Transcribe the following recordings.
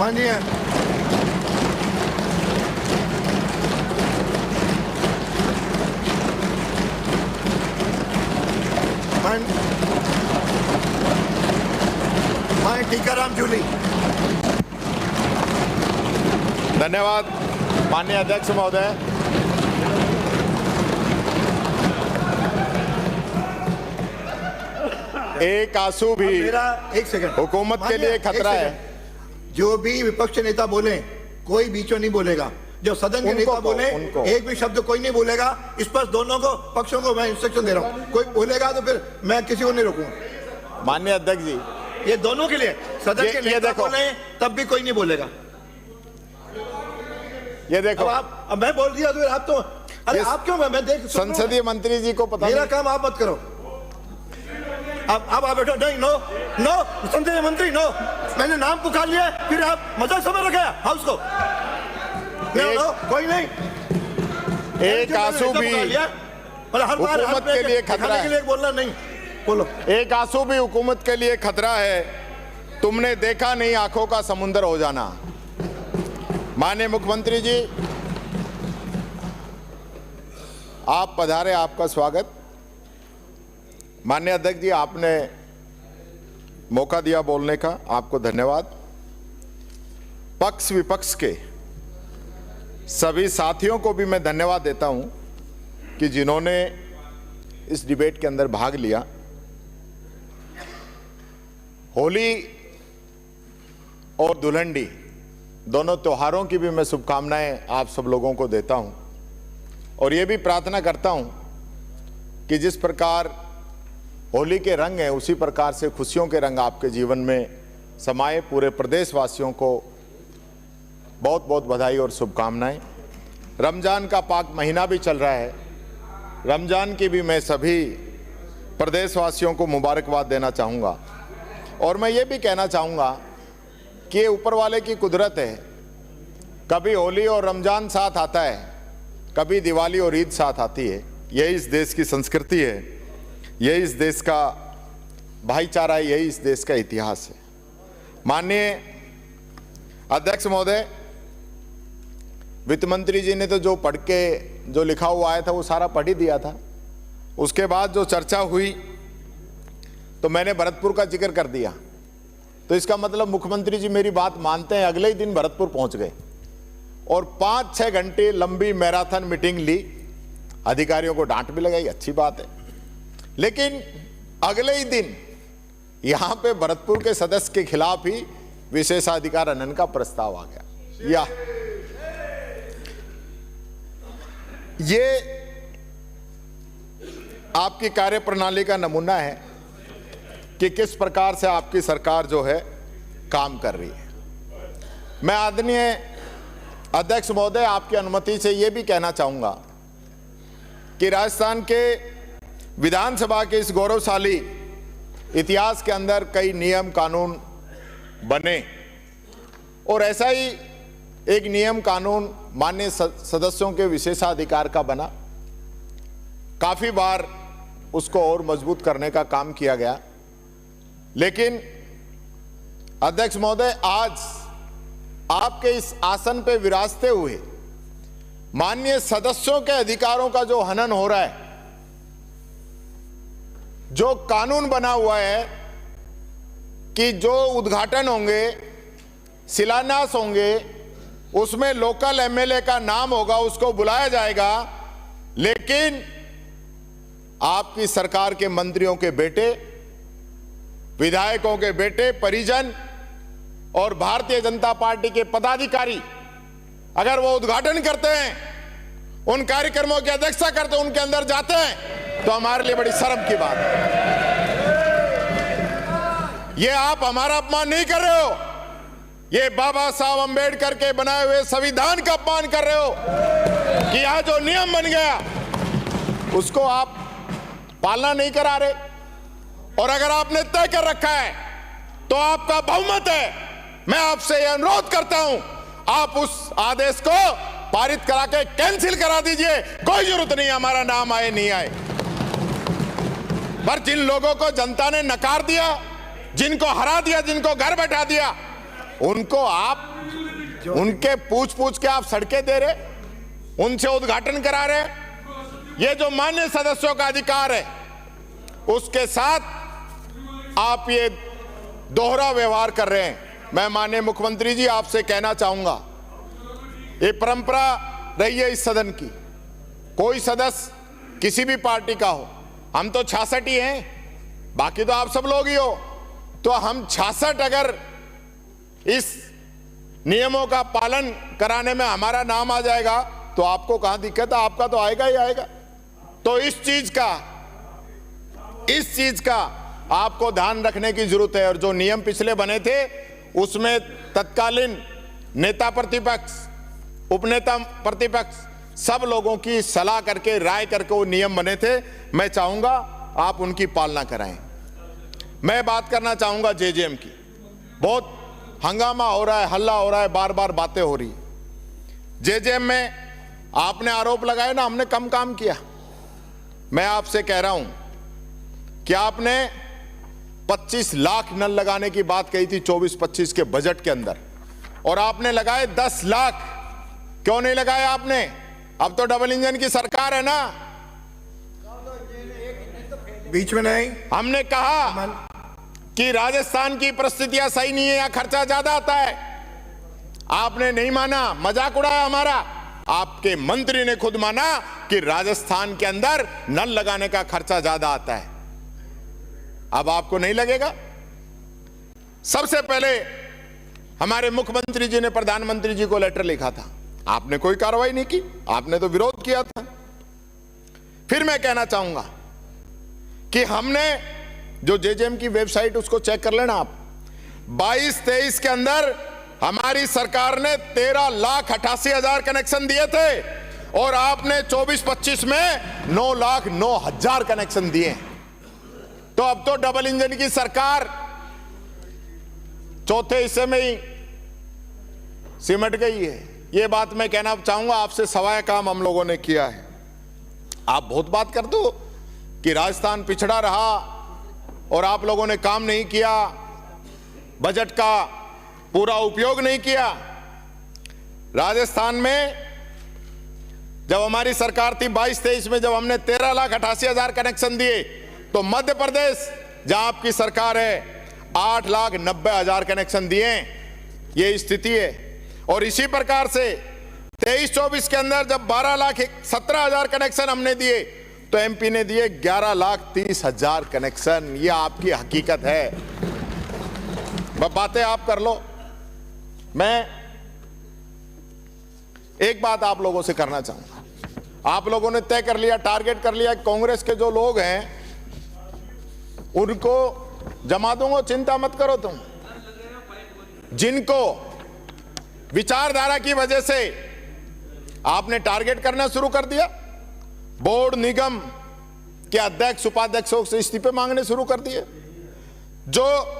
माननीय टीकाराम जूली। धन्यवाद माननीय अध्यक्ष महोदय। एक आंसू भी मेरा एक सेकंड हुकूमत के लिए खतरा है। जो भी विपक्ष नेता बोले कोई बीचों नहीं बोलेगा। जो सदन के नेता बोले एक भी शब्द कोई नहीं बोलेगा। इस पर दोनों को पक्षों को मैं इंस्ट्रक्शन दे रहा हूँ। कोई बोलेगा तो फिर मैं किसी को नहीं रोकूंगा। माननीय अध्यक्ष जी, ये दोनों के लिए सदन के नेता बोले तब भी कोई नहीं बोलेगा। ये देखो, अब मैं बोल दिया तो आप तो अरे आप क्यों मैं देख संसदीय मंत्री जी को पता मेरा काम आप मत करो। अब आप बैठो। नहीं, नो नो संसदीय मंत्री नो। मैंने नाम पुकार लिया फिर आप मजाक समझ रखे हाउस को। नो, कोई नहीं। एक आंसू भी हुकूमत के लिए खतरा है। बोलना नहीं बोलो। एक आंसू भी हुकूमत के लिए खतरा है। तुमने देखा नहीं आंखों का समुंदर हो जाना। माननीय मुख्यमंत्री जी, आप पधारे, आपका स्वागत। माननीय अध्यक्ष जी, आपने मौका दिया बोलने का, आपको धन्यवाद। पक्ष विपक्ष के सभी साथियों को भी मैं धन्यवाद देता हूं कि जिन्होंने इस डिबेट के अंदर भाग लिया। होली और दुल्हनडी दोनों त्योहारों की भी मैं शुभकामनाएं आप सब लोगों को देता हूं और ये भी प्रार्थना करता हूं कि जिस प्रकार होली के रंग हैं उसी प्रकार से खुशियों के रंग आपके जीवन में समाये। पूरे प्रदेशवासियों को बहुत बहुत बधाई और शुभकामनाएं। रमजान का पाक महीना भी चल रहा है। रमजान की भी मैं सभी प्रदेशवासियों को मुबारकबाद देना चाहूँगा और मैं ये भी कहना चाहूँगा कि ऊपर वाले की कुदरत है। कभी होली और रमजान साथ आता है, कभी दिवाली और ईद साथ आती है। यही इस देश की संस्कृति है, यही इस देश का भाईचारा है, यही इस देश का इतिहास है। माननीय अध्यक्ष महोदय, वित्त मंत्री जी ने तो जो पढ़ के जो लिखा हुआ आया था वो सारा पढ़ ही दिया था। उसके बाद जो चर्चा हुई तो मैंने भरतपुर का जिक्र कर दिया। तो इसका मतलब मुख्यमंत्री जी मेरी बात मानते हैं। अगले ही दिन भरतपुर पहुंच गए और 5-6 घंटे लंबी मैराथन मीटिंग ली। अधिकारियों को डांट भी लगाई, अच्छी बात है। लेकिन अगले ही दिन यहां पे भरतपुर के सदस्य के खिलाफ ही विशेषाधिकार हनन का प्रस्ताव आ गया। ये आपकी कार्यप्रणाली का नमूना है कि किस प्रकार से आपकी सरकार जो है काम कर रही है। मैं आदरणीय अध्यक्ष महोदय, आपकी अनुमति से यह भी कहना चाहूंगा कि राजस्थान के विधानसभा के इस गौरवशाली इतिहास के अंदर कई नियम कानून बने और ऐसा ही एक नियम कानून माननीय सदस्यों के विशेषाधिकार का बना। काफी बार उसको और मजबूत करने का काम किया गया। लेकिन अध्यक्ष महोदय, आज आपके इस आसन पे विराजते हुए माननीय सदस्यों के अधिकारों का जो हनन हो रहा है, जो कानून बना हुआ है कि जो उद्घाटन होंगे, शिलान्यास होंगे, उसमें लोकल एमएलए का नाम होगा, उसको बुलाया जाएगा। लेकिन आपकी सरकार के मंत्रियों के बेटे, विधायकों के बेटे, परिजन और भारतीय जनता पार्टी के पदाधिकारी अगर वो उद्घाटन करते हैं, उन कार्यक्रमों की अध्यक्षता करते हैं, उनके अंदर जाते हैं, तो हमारे लिए बड़ी शर्म की बात है। ये आप हमारा अपमान नहीं कर रहे हो, ये बाबा साहब अंबेडकर के बनाए हुए संविधान का अपमान कर रहे हो कि यहां जो नियम बन गया उसको आप पालना नहीं करा रहे। और अगर आपने तय कर रखा है तो आपका बहुमत है। मैं आपसे यह अनुरोध करता हूं, आप उस आदेश को पारित करा के कैंसिल करा दीजिए। कोई जरूरत नहीं हमारा नाम आए नहीं आए। पर जिन लोगों को जनता ने नकार दिया, जिनको हरा दिया, जिनको घर बैठा दिया, उनको आप उनके पूछ पूछ के आप सड़कें दे रहे, उनसे उद्घाटन करा रहे। ये जो मान्य सदस्यों का अधिकार है उसके साथ आप ये दोहरा व्यवहार कर रहे हैं। मैं माननीय मुख्यमंत्री जी आपसे कहना चाहूंगा, ये परंपरा रही है इस सदन की, कोई सदस्य किसी भी पार्टी का हो, हम तो 66 ही हैं, बाकी तो आप सब लोग ही हो, तो हम 66 अगर इस नियमों का पालन कराने में हमारा नाम आ जाएगा तो आपको कहां दिक्कत है? आपका तो आएगा ही आएगा। तो इस चीज का आपको ध्यान रखने की जरूरत है। और जो नियम पिछले बने थे उसमें तत्कालीन नेता प्रतिपक्ष, उपनेता प्रतिपक्ष, सब लोगों की सलाह करके, राय करके वो नियम बने थे। मैं चाहूंगा आप उनकी पालना कराएं। मैं बात करना चाहूंगा जेजेएम की। बहुत हंगामा हो रहा है, हल्ला हो रहा है, बार बार बातें हो रही है। जेजेएम में आपने आरोप लगाए ना हमने कम काम किया। मैं आपसे कह रहा हूं कि आपने 25 लाख नल लगाने की बात कही थी 24-25 के बजट के अंदर, और आपने लगाए 10 लाख। क्यों नहीं लगाए आपने? अब तो डबल इंजन की सरकार है ना, बीच में नहीं। हमने कहा कि राजस्थान की परिस्थितियां सही नहीं है, यहां खर्चा ज्यादा आता है। आपने नहीं माना, मजाक उड़ाया हमारा। आपके मंत्री ने खुद माना कि राजस्थान के अंदर नल लगाने का खर्चा ज्यादा आता है। अब आपको नहीं लगेगा? सबसे पहले हमारे मुख्यमंत्री जी ने प्रधानमंत्री जी को लेटर लिखा था, आपने कोई कार्रवाई नहीं की, आपने तो विरोध किया था। फिर मैं कहना चाहूंगा कि हमने जो जेजेएम की वेबसाइट उसको चेक कर लेना आप, 22-23 के अंदर हमारी सरकार ने 13,88,000 कनेक्शन दिए थे और आपने 24-25 में 9,09,000 कनेक्शन दिए। तो अब तो डबल इंजन की सरकार चौथे हिस्से में ही सिमट गई है। यह बात मैं कहना चाहूंगा आपसे, सवाया काम हम लोगों ने किया है। आप बहुत बात कर दो कि राजस्थान पिछड़ा रहा और आप लोगों ने काम नहीं किया, बजट का पूरा उपयोग नहीं किया। राजस्थान में जब हमारी सरकार थी 22-23 में, जब हमने 13,88,000 कनेक्शन दिए, तो मध्य प्रदेश जहां आपकी सरकार है 8,90,000 कनेक्शन दिए। ये स्थिति है। और इसी प्रकार से 23-24 के अंदर जब 12,17,000 कनेक्शन हमने दिए तो एमपी ने दिए 11,30,000 कनेक्शन। ये आपकी हकीकत है। बातें आप कर लो। मैं एक बात आप लोगों से करना चाहूंगा। आप लोगों ने तय कर लिया, टारगेट कर लिया, कांग्रेस के जो लोग हैं उनको जमा दूंगा, चिंता मत करो तुम। जिनको विचारधारा की वजह से आपने टारगेट करना शुरू कर दिया, बोर्ड निगम के अध्यक्ष उपाध्यक्षों से इस्तीफे मांगने शुरू कर दिए, जो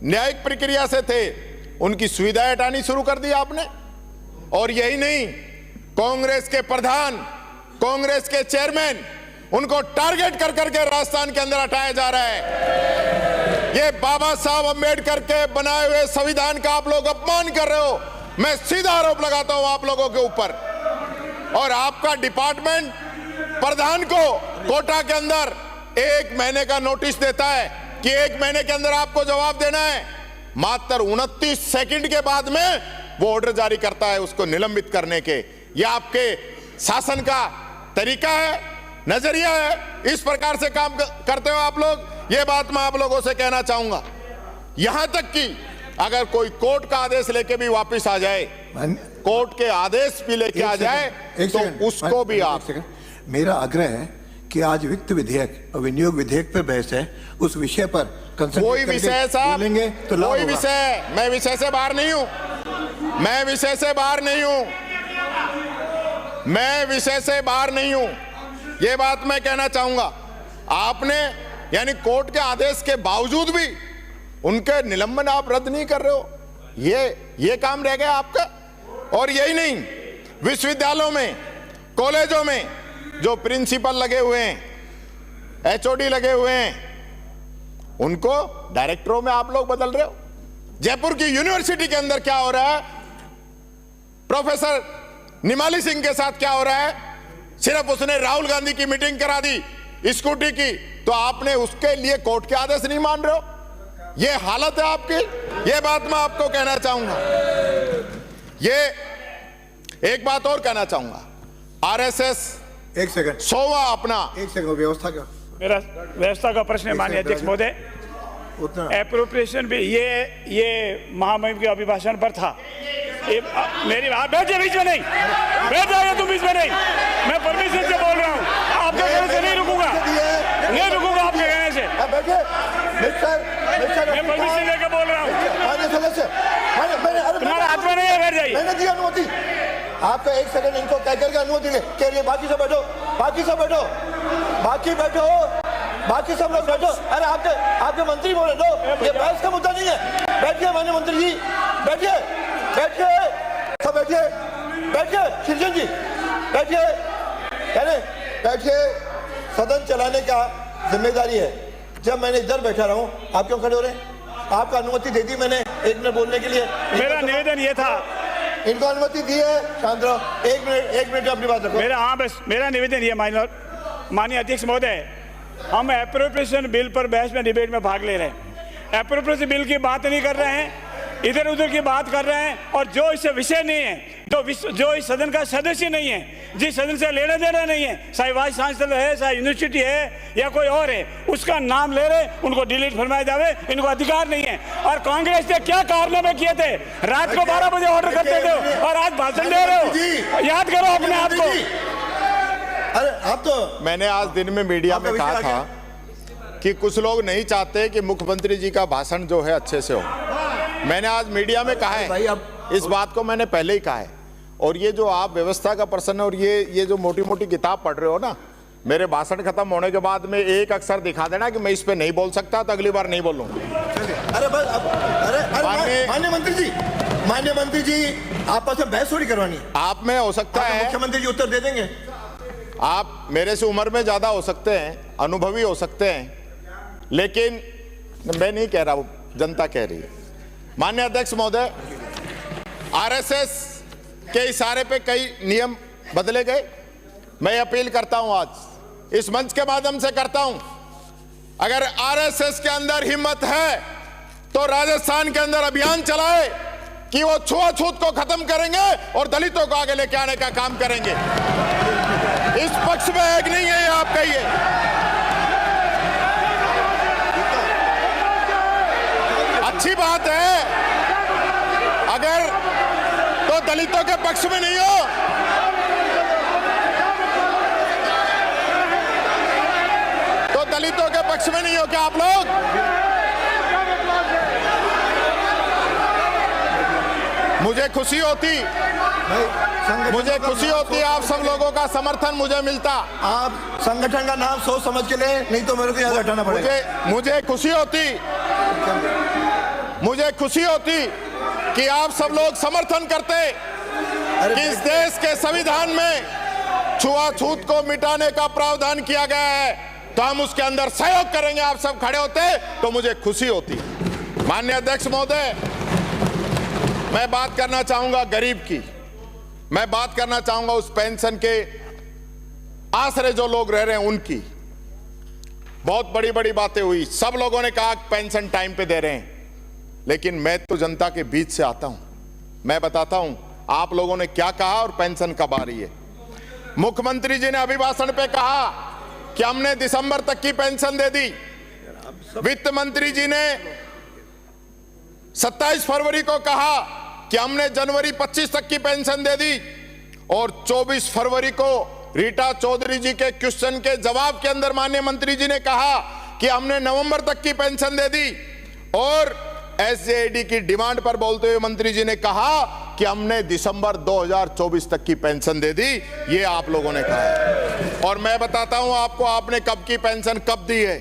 न्यायिक प्रक्रिया से थे उनकी सुविधाएं हटानी शुरू कर दी आपने। और यही नहीं, कांग्रेस के प्रधान, कांग्रेस के चेयरमैन, उनको टारगेट कर करके राजस्थान के अंदर हटाया जा रहा है। ये बाबा साहब अंबेडकर के बनाए हुए संविधान का आप लोग अपमान कर रहे हो। मैं सीधा आरोप लगाता हूं आप लोगों के ऊपर। और आपका डिपार्टमेंट प्रधान को कोटा के अंदर 1 महीने का नोटिस देता है कि 1 महीने के अंदर आपको जवाब देना है। मात्र 29 सेकंड के बाद में वो ऑर्डर जारी करता है उसको निलंबित करने के। ये आपके शासन का तरीका है, नजरिया है। इस प्रकार से काम करते हो आप लोग। ये बात मैं आप लोगों से कहना चाहूंगा। यहां तक कि अगर कोई कोर्ट का आदेश लेके भी वापस आ जाए, कोर्ट के आदेश भी लेके आ जाए, तो उसको भी आप। मेरा आग्रह है कि आज वित्त विधेयक और विनियोग विधेयक पे बहस है, उस विषय पर कोई विषय साहब बोलेंगे तो कोई विषय, मैं विषय से बाहर नहीं हूं, मैं विषय से बाहर नहीं हूं, मैं विषय से बाहर नहीं हूं। यह बात मैं कहना चाहूंगा। आपने यानी कोर्ट के आदेश के बावजूद भी उनके निलंबन आप रद्द नहीं कर रहे हो। ये काम रह गया आपका। और यही नहीं, विश्वविद्यालयों में, कॉलेजों में जो प्रिंसिपल लगे हुए हैं, एचओडी लगे हुए हैं, उनको डायरेक्टरों में आप लोग बदल रहे हो। जयपुर की यूनिवर्सिटी के अंदर क्या हो रहा है, प्रोफेसर निमाली सिंह के साथ क्या हो रहा है, सिर्फ उसने राहुल गांधी की मीटिंग करा दी स्कूटी की, तो आपने उसके लिए कोर्ट के आदेश नहीं मान रहे हो। ये हालत है आपकी। ये बात मैं आपको कहना चाहूंगा। ये एक बात और कहना चाहूंगा, आरएसएस एक सेकंड 100वां अपना, एक सेकंड व्यवस्था का मेरा व्यवस्था का प्रश्न है माननीय अध्यक्ष महोदय। उतना एप्रोप्रिएशन भी ये महामहिम के अभिभाषण पर था। मेरी बात बैठ जाइए, बीच में नहीं बैठ जाइए, तुम बीच में नहीं, मैं परमिशन से बोल रहा हूँ, आपके कहने से नहीं रुकूंगा, नहीं रुकूंगा आपके कहने से, मैं परमिशन लेकर बोल रहा हूँ। तुम्हारा हाथ में नहीं है, बैठ जाइए। मैंने दी अनुमति आपका, एक सेकंड इनको कह करके अनुमति ले कह रही है, बाकी सब बैठो, बाकी सब बैठो, बाकी बैठो, बाकी सब लोग बैठो। अरे आपके मंत्री बोले दो, ये बहस का मुद्दा नहीं है। बैठिए माननीय मंत्री जी, बैठिए, बैठिए, सब बैठिए, बैठिए, शिवजन जी बैठिए, अरे बैठिए। सदन चलाने का जिम्मेदारी है। जब मैंने इधर बैठा रहा हूँ, आप क्यों खड़े हो रहे हैं? आपको अनुमति दे दी मैंने 1 मिनट बोलने के लिए। मेरा निवेदन ये था, इनको अनुमति दी है, शांत रहो, 1 मिनट अपनी बात रखो। मेरा निवेदन ये माननीय अध्यक्ष महोदय, हम एप्रोप्रिएशन बिल पर बहस में डिबेट में भाग ले रहे हैं। एप्रोप्रिएशन बिल की बात नहीं कर रहे हैं, इधर उधर की बात कर रहे हैं, और जो इससे विषय नहीं है, जो इस सदन का सदस्य नहीं है, जिस सदन से लेना देना नहीं है, चाहे वाइस चांसलर है, चाहे यूनिवर्सिटी है या कोई और है, उसका नाम ले रहे, उनको डिलीट फरमाया जावे, इनको अधिकार नहीं है। और कांग्रेस ने क्या कारनामे किए थे, रात को 12 बजे ऑर्डर करते थे और आज भाषण दे रहे हो, याद करो अपने आप को। अरे आप तो, मैंने आज दिन में मीडिया में कहा था कि कुछ लोग नहीं चाहते कि मुख्यमंत्री जी का भाषण जो है अच्छे से हो। मैंने आज मीडिया में कहा भाई है, अब इस बात को मैंने पहले ही कहा है। और ये जो आप व्यवस्था का प्रश्न है, और ये जो मोटी मोटी किताब पढ़ रहे हो ना, मेरे भाषण खत्म होने के बाद में एक अक्षर दिखा देना कि मैं इस पे नहीं बोल सकता, तो अगली बार नहीं बोलूंगा। अरे बस अरे माननीय मंत्री जी आपस में बहस थोड़ी करवानी है। आप में हो सकता है, मुख्यमंत्री जी उत्तर दे देंगे। आप मेरे से उम्र में ज्यादा हो सकते हैं, अनुभवी हो सकते हैं, लेकिन मैं नहीं कह रहा हूं, जनता कह रही है। माननीय अध्यक्ष महोदय, आरएसएस के इशारे पे कई नियम बदले गए। मैं अपील करता हूं, आज इस मंच के माध्यम से करता हूं, अगर आरएसएस के अंदर हिम्मत है तो राजस्थान के अंदर अभियान चलाए कि वो छुआछूत को खत्म करेंगे और दलितों को आगे लेके आने का काम करेंगे। इस पक्ष में एक नहीं है, आप कहिए। अच्छी बात है, अगर तो दलितों के पक्ष में नहीं हो, तो दलितों के पक्ष में नहीं हो क्या आप लोग? मुझे खुशी होती आप सब लोगों का समर्थन मुझे मिलता। आप संगठन का नाम सोच समझ के ले, नहीं तो मेरे को याद हटाना पड़ेगा। मुझे खुशी होती कि आप सब लोग समर्थन करते कि इस देश के संविधान में छुआछूत को मिटाने का प्रावधान किया गया है, तो हम उसके अंदर सहयोग करेंगे। आप सब खड़े होते तो मुझे खुशी होती। माननीय अध्यक्ष महोदय, मैं बात करना चाहूंगा गरीब की, मैं बात करना चाहूंगा उस पेंशन के आसरे जो लोग रह रहे हैं उनकी। बहुत बड़ी बड़ी बातें हुई, सब लोगों ने कहा पेंशन टाइम पे दे रहे हैं, लेकिन मैं तो जनता के बीच से आता हूं, मैं बताता हूं आप लोगों ने क्या कहा और पेंशन कब आ रही है। मुख्यमंत्री जी ने अभिभाषण पे कहा कि हमने दिसंबर तक की पेंशन दे दी। वित्त मंत्री जी ने 27 फरवरी को कहा कि हमने जनवरी 25 तक की पेंशन दे दी, और 24 फरवरी को रीटा चौधरी जी के क्वेश्चन के जवाब के अंदर माननीय मंत्री जी ने कहा कि हमने नवंबर तक की पेंशन दे दी, और एसजेआईडी की डिमांड पर बोलते हुए मंत्री जी ने कहा कि हमने दिसंबर 2024 तक की पेंशन दे दी। ये आप लोगों ने कहा है। और मैं बताता हूं आपको, आपने कब की पेंशन कब दी है।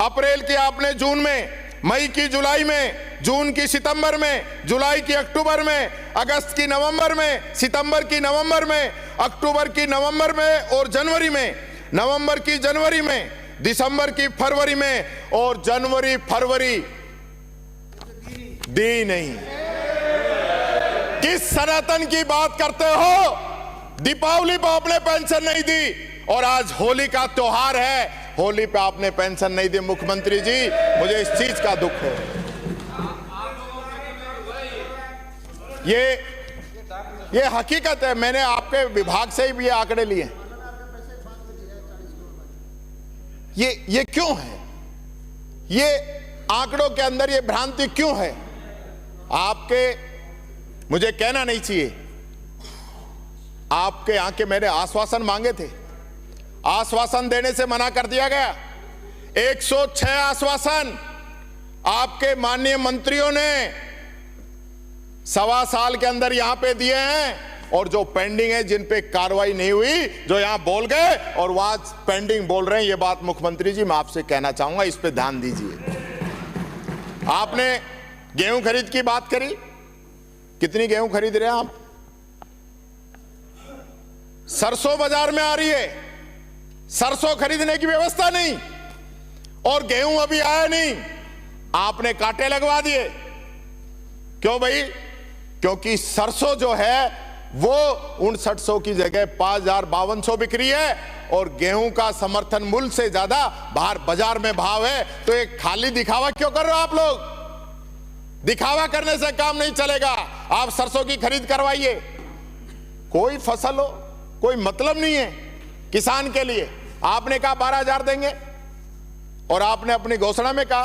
अप्रैल की आपने जून में, मई की जुलाई में, जून की सितंबर में, जुलाई की अक्टूबर में, अगस्त की नवंबर में, सितंबर की नवंबर में, अक्टूबर की नवंबर में और जनवरी में, नवंबर की जनवरी में, दिसंबर की फरवरी में, और जनवरी फरवरी दी नहीं। किस सनातन की बात करते हो? दीपावली पर आपने पेंशन नहीं दी और आज होली का त्योहार है, होली पे आपने पेंशन नहीं दी। मुख्यमंत्री जी, मुझे इस चीज का दुख है। ये हकीकत है, मैंने आपके विभाग से ही भी ये आंकड़े लिए। ये क्यों है? ये आंकड़ों के अंदर ये भ्रांति क्यों है? आपके, मुझे कहना नहीं चाहिए, आपके यहां के मैंने आश्वासन मांगे थे, आश्वासन देने से मना कर दिया गया। 106 आश्वासन आपके माननीय मंत्रियों ने 1.25 साल के अंदर यहां पे दिए हैं, और जो पेंडिंग है, जिन पे कार्रवाई नहीं हुई, जो यहां बोल गए और वहां पेंडिंग बोल रहे हैं, ये बात मुख्यमंत्री जी मैं आपसे कहना चाहूंगा, इस पे ध्यान दीजिए। आपने गेहूं खरीद की बात करी, कितनी गेहूं खरीद रहे हैं आप? सरसों बाजार में आ रही है, सरसों खरीदने की व्यवस्था नहीं, और गेहूं अभी आया नहीं, आपने कांटे लगवा दिए। क्यों भाई? क्योंकि सरसों जो है वो 5900 की जगह 5052 बिक रही है, और गेहूं का समर्थन मूल्य से ज्यादा बाहर बाजार में भाव है। तो एक खाली दिखावा क्यों कर रहे हो आप लोग? दिखावा करने से काम नहीं चलेगा। आप सरसों की खरीद करवाइए, कोई फसल हो, कोई मतलब नहीं है किसान के लिए। आपने कहा 12,000 देंगे, और आपने अपनी घोषणा में कहा,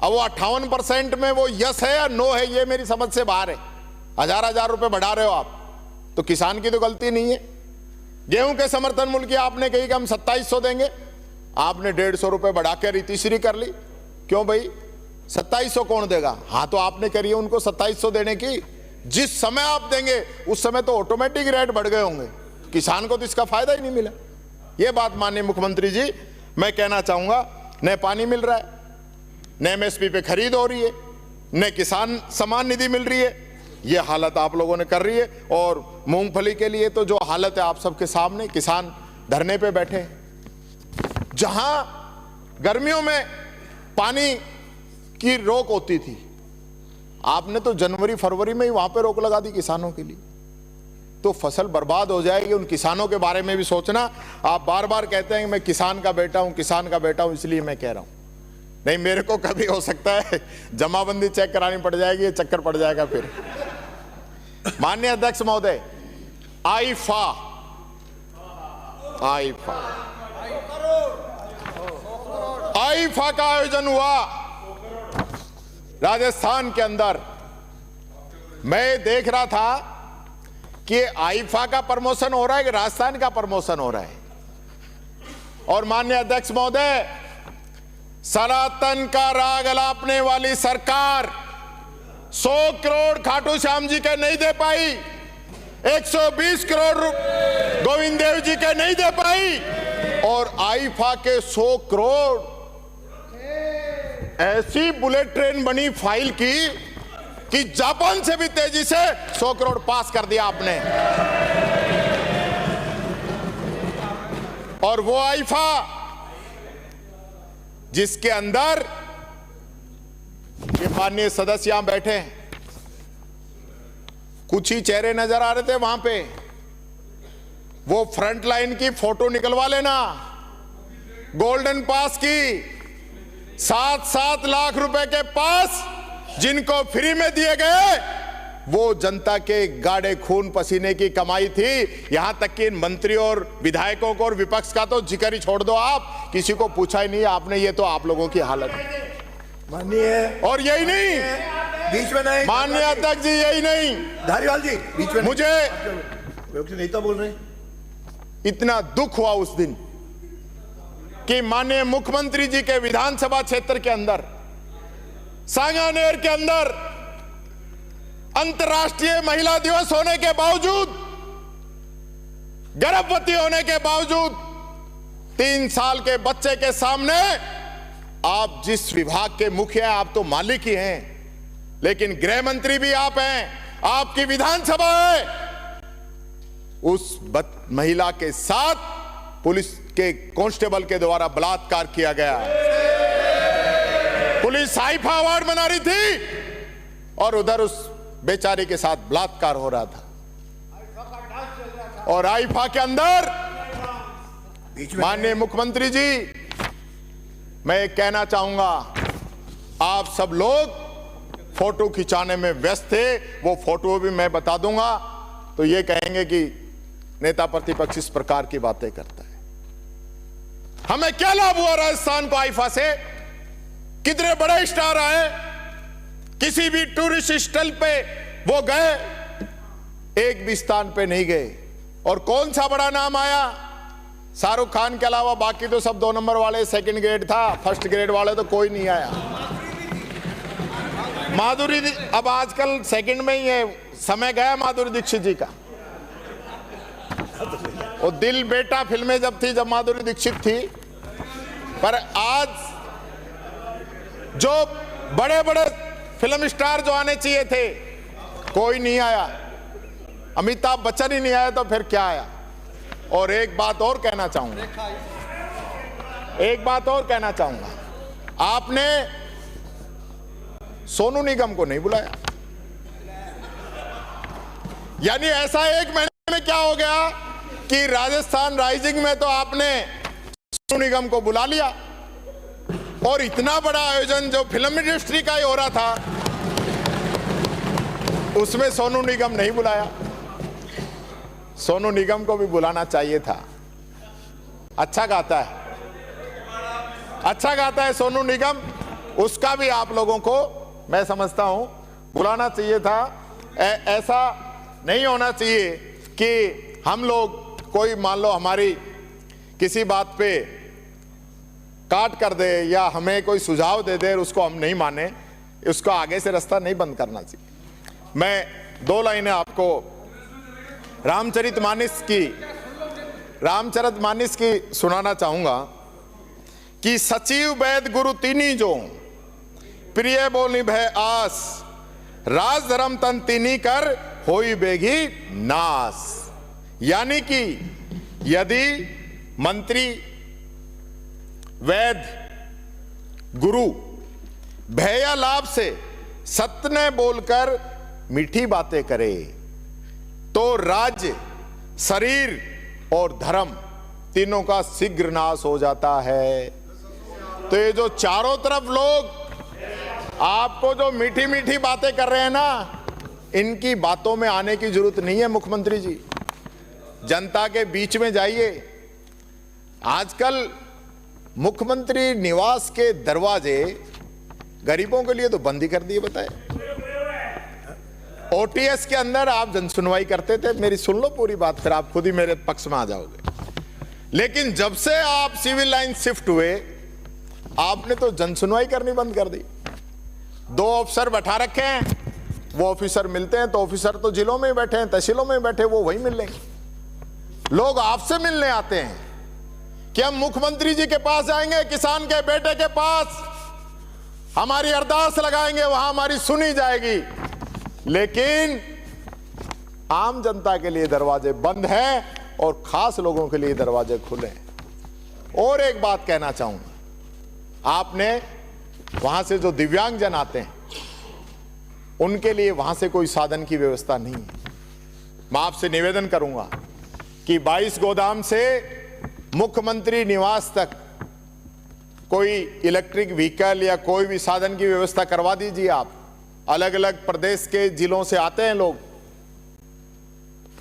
अब वो 58% में वो यस है या नो है, ये मेरी समझ से बाहर है। 1000 रुपए बढ़ा रहे हो आप, तो किसान की तो गलती नहीं है। गेहूं के समर्थन मूल्य की आपने कही कि हम 2700 देंगे, आपने 150 रुपए बढ़ा कर तीसरी कर ली। क्यों भाई? 2700 कौन देगा? हाँ, तो आपने करी है उनको 2700 देने की। जिस समय आप देंगे उस समय तो ऑटोमेटिक रेट बढ़ गए होंगे, किसान को तो इसका फायदा ही नहीं मिला। यह बात माननीय मुख्यमंत्री जी मैं कहना चाहूंगा। न पानी मिल रहा है, न एमएसपी पे खरीद हो रही है, न किसान सम्मान निधि मिल रही है। ये हालत आप लोगों ने कर रही है। और मूंगफली के लिए तो जो हालत है आप सबके सामने, किसान धरने पे बैठे हैं। जहां गर्मियों में पानी की रोक होती थी, आपने तो जनवरी फरवरी में ही वहां पे रोक लगा दी किसानों के लिए। तो फसल बर्बाद हो जाएगी। उन किसानों के बारे में भी सोचना। आप बार बार कहते हैं कि मैं किसान का बेटा हूं, किसान का बेटा हूं, इसलिए मैं कह रहा हूं। नहीं, मेरे को कभी हो सकता है जमाबंदी चेक करानी पड़ जाएगी, ये चक्कर पड़ जाएगा फिर। माननीय अध्यक्ष महोदय, आईफा का आयोजन हुआ राजस्थान के अंदर। मैं देख रहा था कि आईफा का प्रमोशन हो रहा है कि राजस्थान का प्रमोशन हो रहा है। और माननीय अध्यक्ष महोदय, सनातन का राग अलापने वाली सरकार 100 करोड़ खाटू श्याम जी के नहीं दे पाई, 120 करोड़ गोविंद देव जी के नहीं दे पाई, और आईफा के 100 करोड़ ऐसी बुलेट ट्रेन बनी फाइल की कि जापान से भी तेजी से 100 करोड़ पास कर दिया आपने। और वो आईफा जिसके अंदर ये माननीय सदस्य यहां बैठे हैं, कुछ ही चेहरे नजर आ रहे थे वहां पे। वो फ्रंट लाइन की फोटो निकलवा लेना। गोल्डन पास की 7-7 लाख रुपए के पास जिनको फ्री में दिए गए, वो जनता के गाढ़े खून पसीने की कमाई थी। यहां तक कि मंत्री और विधायकों को और विपक्ष का तो जिक्र ही छोड़ दो, आप किसी को पूछा ही नहीं आपने। ये तो आप लोगों की हालत है माननीय। और यही नहीं, बीच में नहीं माननीय अध्यक्ष जी, यही नहीं, धारीवाल जी बीच में मुझे विपक्षी नेता बोल रहे हैं। इतना दुख हुआ उस दिन कि माननीय मुख्यमंत्री जी के विधानसभा क्षेत्र के अंदर, सांगानेर के अंदर, अंतर्राष्ट्रीय महिला दिवस होने के बावजूद, गर्भवती होने के बावजूद, 3 साल के बच्चे के सामने, आप जिस विभाग के मुखिया हैं, आप तो मालिक ही हैं, लेकिन गृह मंत्री भी आप हैं, आपकी विधानसभा है, उस महिला के साथ पुलिस के कांस्टेबल के द्वारा बलात्कार किया गया। पुलिस आईफा अवार्ड बना रही थी, और उधर उस बेचारी के साथ बलात्कार हो रहा था, और आईफा के अंदर माननीय मुख्यमंत्री जी, मैं एक कहना चाहूंगा, आप सब लोग फोटो खिंचाने में व्यस्त थे। वो फोटो भी मैं बता दूंगा तो ये कहेंगे कि नेता प्रतिपक्ष इस प्रकार की बातें करता है। हमें क्या लाभ हुआ राजस्थान को आईफा से? कितने बड़े स्टार आए, किसी भी टूरिस्ट स्थल पे वो गए, एक भी स्थान पे नहीं गए। और कौन सा बड़ा नाम आया? शाहरुख खान के अलावा बाकी तो सब 2 नंबर वाले, सेकंड ग्रेड था, फर्स्ट ग्रेड वाले तो कोई नहीं आया। माधुरी, अब आजकल सेकंड में ही है, समय गया माधुरी दीक्षित जी का। वो दिल बेटा फिल्में जब थी, जब माधुरी दीक्षित थी, पर आज जो बड़े बड़े फिल्म स्टार जो आने चाहिए थे, कोई नहीं आया। अमिताभ बच्चन ही नहीं आया तो फिर क्या आया? और एक बात और कहना चाहूंगा, आपने सोनू निगम को नहीं बुलाया। यानी ऐसा एक महीने में क्या हो गया कि राजस्थान राइजिंग में तो आपने सोनू निगम को बुला लिया, और इतना बड़ा आयोजन जो फिल्म इंडस्ट्री का ही हो रहा था, उसमें सोनू निगम नहीं बुलाया। सोनू निगम को भी बुलाना चाहिए था। अच्छा गाता है सोनू निगम, उसका भी आप लोगों को मैं समझता हूं बुलाना चाहिए था। ऐसा नहीं होना चाहिए कि हम लोग कोई मान लो हमारी किसी बात पे काट कर दे या हमें कोई सुझाव दे दे, उसको हम नहीं माने, उसको आगे से रास्ता नहीं बंद करना चाहिए। मैं 2 लाइनें आपको रामचरितमानस की सुनाना चाहूंगा कि सचिव वैद गुरु तीनी जो, प्रिय बोली भय आस, राज धर्म तन तीनी कर, होई बेगी नास। यानी कि यदि मंत्री, वैद, गुरु भय लाभ से सत्य ने बोलकर मीठी बातें करे, तो राज्य, शरीर और धर्म तीनों का शीघ्र नाश हो जाता है। तो ये जो चारों तरफ लोग आपको जो मीठी मीठी बातें कर रहे हैं ना, इनकी बातों में आने की जरूरत नहीं है। मुख्यमंत्री जी, जनता के बीच में जाइए। आजकल मुख्यमंत्री निवास के दरवाजे गरीबों के लिए तो बंद ही कर दिए। बताए ओटीएस के अंदर आप जनसुनवाई करते थे, मेरी सुन लो पूरी बात, फिर आप खुद ही मेरे पक्ष में आ जाओगे। लेकिन जब से आप सिविल लाइन शिफ्ट हुए, आपने तो जनसुनवाई करनी बंद कर दी। 2 अफसर बैठा रखे हैं, वो ऑफिसर मिलते हैं तो ऑफिसर तो जिलों में ही बैठे हैं, तहसीलों में ही बैठे, वो वही मिल लेंगे। लोग आपसे मिलने आते हैं कि हम मुख्यमंत्री जी के पास जाएंगे, किसान के बेटे के पास हमारी अरदास लगाएंगे, वहां हमारी सुनी जाएगी। लेकिन आम जनता के लिए दरवाजे बंद हैं और खास लोगों के लिए दरवाजे खुले हैं। और एक बात कहना चाहूंगा, आपने वहां से जो दिव्यांगजन आते हैं, उनके लिए वहां से कोई साधन की व्यवस्था नहीं है। मैं आपसे निवेदन करूंगा कि 22 गोदाम से मुख्यमंत्री निवास तक कोई इलेक्ट्रिक व्हीकल या कोई भी साधन की व्यवस्था करवा दीजिए। आप अलग अलग प्रदेश के जिलों से आते हैं लोग,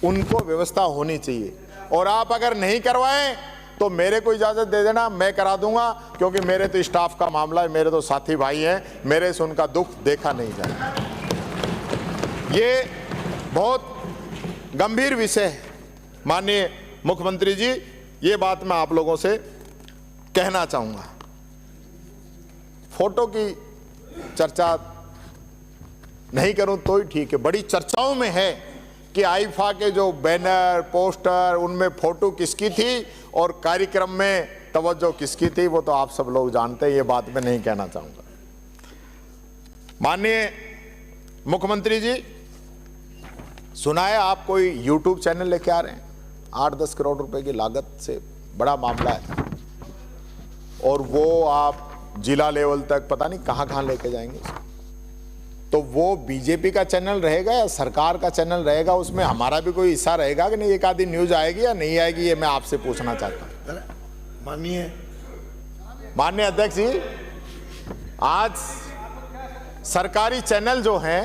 उनको व्यवस्था होनी चाहिए। और आप अगर नहीं करवाएं तो मेरे को इजाजत दे देना, मैं करा दूंगा, क्योंकि मेरे तो स्टाफ का मामला है, मेरे तो साथी भाई हैं, मेरे से उनका दुख देखा नहीं जाए। ये बहुत गंभीर विषय है माननीय मुख्यमंत्री जी, ये बात मैं आप लोगों से कहना चाहूंगा। फोटो की चर्चा नहीं करूं तो ही ठीक है। बड़ी चर्चाओं में है कि आईफा के जो बैनर, पोस्टर, उनमें फोटो किसकी थी और कार्यक्रम में तवज्जो किसकी थी, वो तो आप सब लोग जानते हैं, ये बात मैं नहीं कहना चाहूंगा। माननीय मुख्यमंत्री जी, सुना है आप कोई यूट्यूब चैनल लेके आ रहे हैं, 8-10 करोड़ रुपए की लागत से, बड़ा मामला है, और वो आप जिला लेवल तक पता नहीं कहां कहां लेके जाएंगे। तो वो बीजेपी का चैनल रहेगा या सरकार का चैनल रहेगा, उसमें हमारा भी कोई हिस्सा रहेगा कि नहीं? एक आधी न्यूज आएगी या नहीं आएगी, ये मैं आपसे पूछना चाहता हूं। माननीय अध्यक्ष जी, आज सरकारी चैनल जो हैं,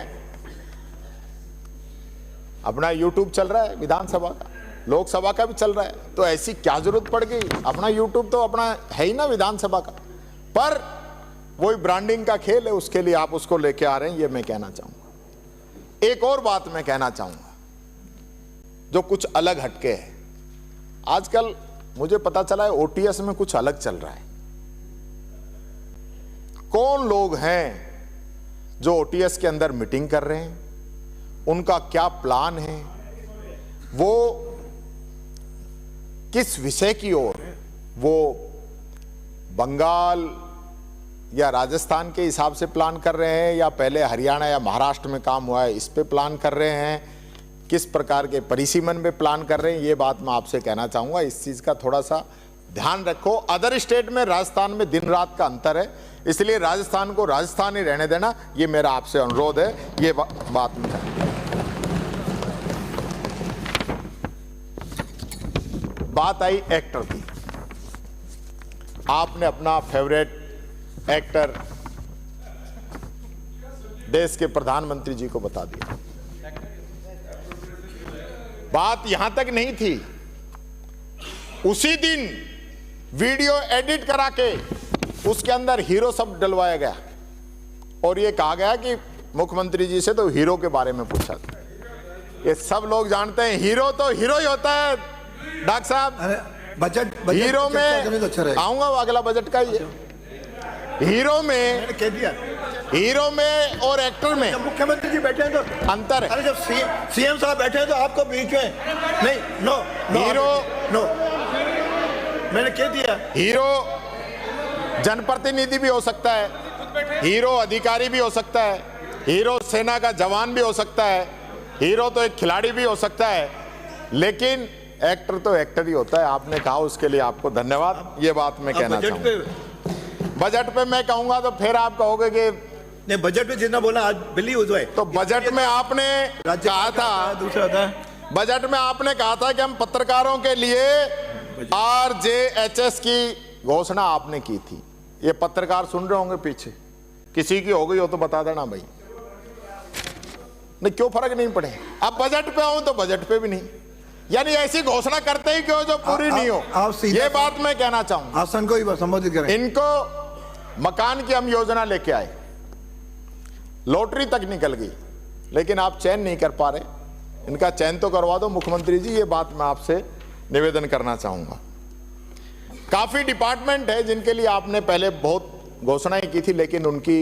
अपना यूट्यूब चल रहा है विधानसभा का, लोकसभा का भी चल रहा है, तो ऐसी क्या जरूरत पड़ गई? अपना यूट्यूब तो अपना है ही ना विधानसभा का, पर वही ब्रांडिंग का खेल है, उसके लिए आप उसको लेके आ रहे हैं, ये मैं कहना चाहूंगा। एक और बात मैं कहना चाहूंगा जो कुछ अलग हटके है। आजकल मुझे पता चला है ओटीएस में कुछ अलग चल रहा है। कौन लोग हैं जो ओटीएस के अंदर मीटिंग कर रहे हैं, उनका क्या प्लान है, वो किस विषय की ओर, वो बंगाल या राजस्थान के हिसाब से प्लान कर रहे हैं, या पहले हरियाणा या महाराष्ट्र में काम हुआ है इस पे प्लान कर रहे हैं, किस प्रकार के परिसीमन में प्लान कर रहे हैं, ये बात मैं आपसे कहना चाहूंगा। इस चीज का थोड़ा सा ध्यान रखो। अदर स्टेट में राजस्थान में दिन रात का अंतर है, इसलिए राजस्थान को राजस्थान ही रहने देना, ये मेरा आपसे अनुरोध है। ये बात में बात आई एक्टर की। आपने अपना फेवरेट एक्टर देश के प्रधानमंत्री जी को बता दिया। बात यहां तक नहीं थी, उसी दिन वीडियो एडिट करा के उसके अंदर हीरो शब्द डलवाया गया और ये कहा गया कि मुख्यमंत्री जी से तो हीरो के बारे में पूछा था। ये सब लोग जानते हैं हीरो तो हीरो ही होता है डॉक्टर साहब। बजट हीरो में तो अच्छा रहेगा। आऊंगा, अगला बजट का ही है। हीरो में कह दिया, हीरो में और एक्टर में जब मुख्यमंत्री जी बैठे हैं तो अंतर है। अरे जब सीएम साहब बैठे हैं तो आपको बीच में नहीं, नो हीरो, नो, मैंने कह दिया। हीरो जनप्रतिनिधि भी हो सकता है, हीरो अधिकारी भी हो सकता है, हीरो सेना का जवान भी हो सकता है, हीरो तो एक खिलाड़ी भी हो सकता है, लेकिन एक्टर तो एक्टर ही होता है। आपने कहा, उसके लिए आपको धन्यवाद। ये बात मैं कहना चाहूंगा। बजट पे मैं कहूंगा तो फिर आप कहोगे कि नहीं, बजट में जितना बोला आज बिल्ली हुआ है। तो बजट में आपने कहा था, दूसरा था, बजट में आपने कहा था कि हम पत्रकारों के लिए RJHS की घोषणा आपने की थी। ये पत्रकार सुन रहे होंगे पीछे, किसी की हो गई हो तो बता देना भाई, नहीं क्यों फर्क नहीं पड़े। अब बजट पे आऊं तो बजट पे भी नहीं, यानी ऐसी घोषणा करते ही क्यों जो पूरी नहीं हो। ये बात मैं कहना चाहूंगा। आसन को ही संबोधित करें। इनको मकान की हम योजना लेके आए, लॉटरी तक निकल गई, लेकिन आप चयन नहीं कर पा रहे। इनका चयन तो करवा दो मुख्यमंत्री जी, ये बात मैं आपसे निवेदन करना चाहूंगा। काफी डिपार्टमेंट है जिनके लिए आपने पहले बहुत घोषणाएं की थी, लेकिन उनकी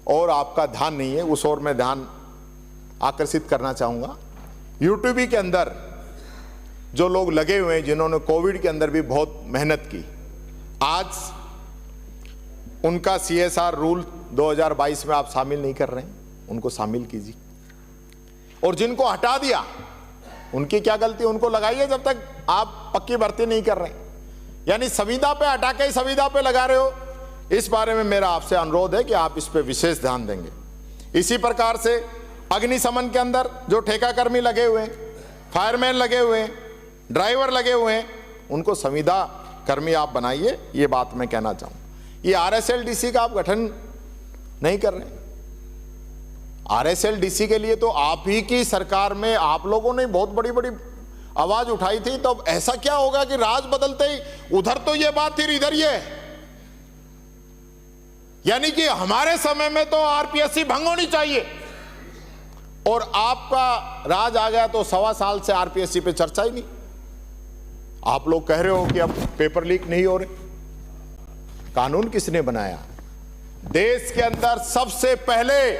और आपका ध्यान नहीं है, उस ओर मैं ध्यान आकर्षित करना चाहूंगा। यूट्यूब के अंदर जो लोग लगे हुए हैं, जिन्होंने कोविड के अंदर भी बहुत मेहनत की, आज उनका CSR रूल 2022 में आप शामिल नहीं कर रहे हैं, उनको शामिल कीजिए। और जिनको हटा दिया, उनकी क्या गलती, उनको लगाइए जब तक आप पक्की भर्ती नहीं कर रहे हैं। यानी संविदा पे हटा के संविदा पे लगा रहे हो। इस बारे में मेरा आपसे अनुरोध है कि आप इस पे विशेष ध्यान देंगे। इसी प्रकार से अग्निशमन के अंदर जो ठेका कर्मी लगे हुए हैं, फायरमैन लगे हुए हैं, ड्राइवर लगे हुए हैं, उनको संविदा कर्मी आप बनाइए। ये बात मैं कहना चाहूँ। ये RSLDC का आप गठन नहीं कर रहे। RSLDC के लिए तो आप ही की सरकार में आप लोगों ने बहुत बड़ी बड़ी आवाज उठाई थी। तो अब ऐसा क्या होगा कि राज बदलते ही उधर तो ये बात थी, इधर ये, यानी कि हमारे समय में तो RPSC भंग होनी चाहिए और आपका राज आ गया तो 1.25 साल से RPSC पे चर्चा ही नहीं। आप लोग कह रहे हो कि अब पेपर लीक नहीं हो रहे। कानून किसने बनाया? देश के अंदर सबसे पहले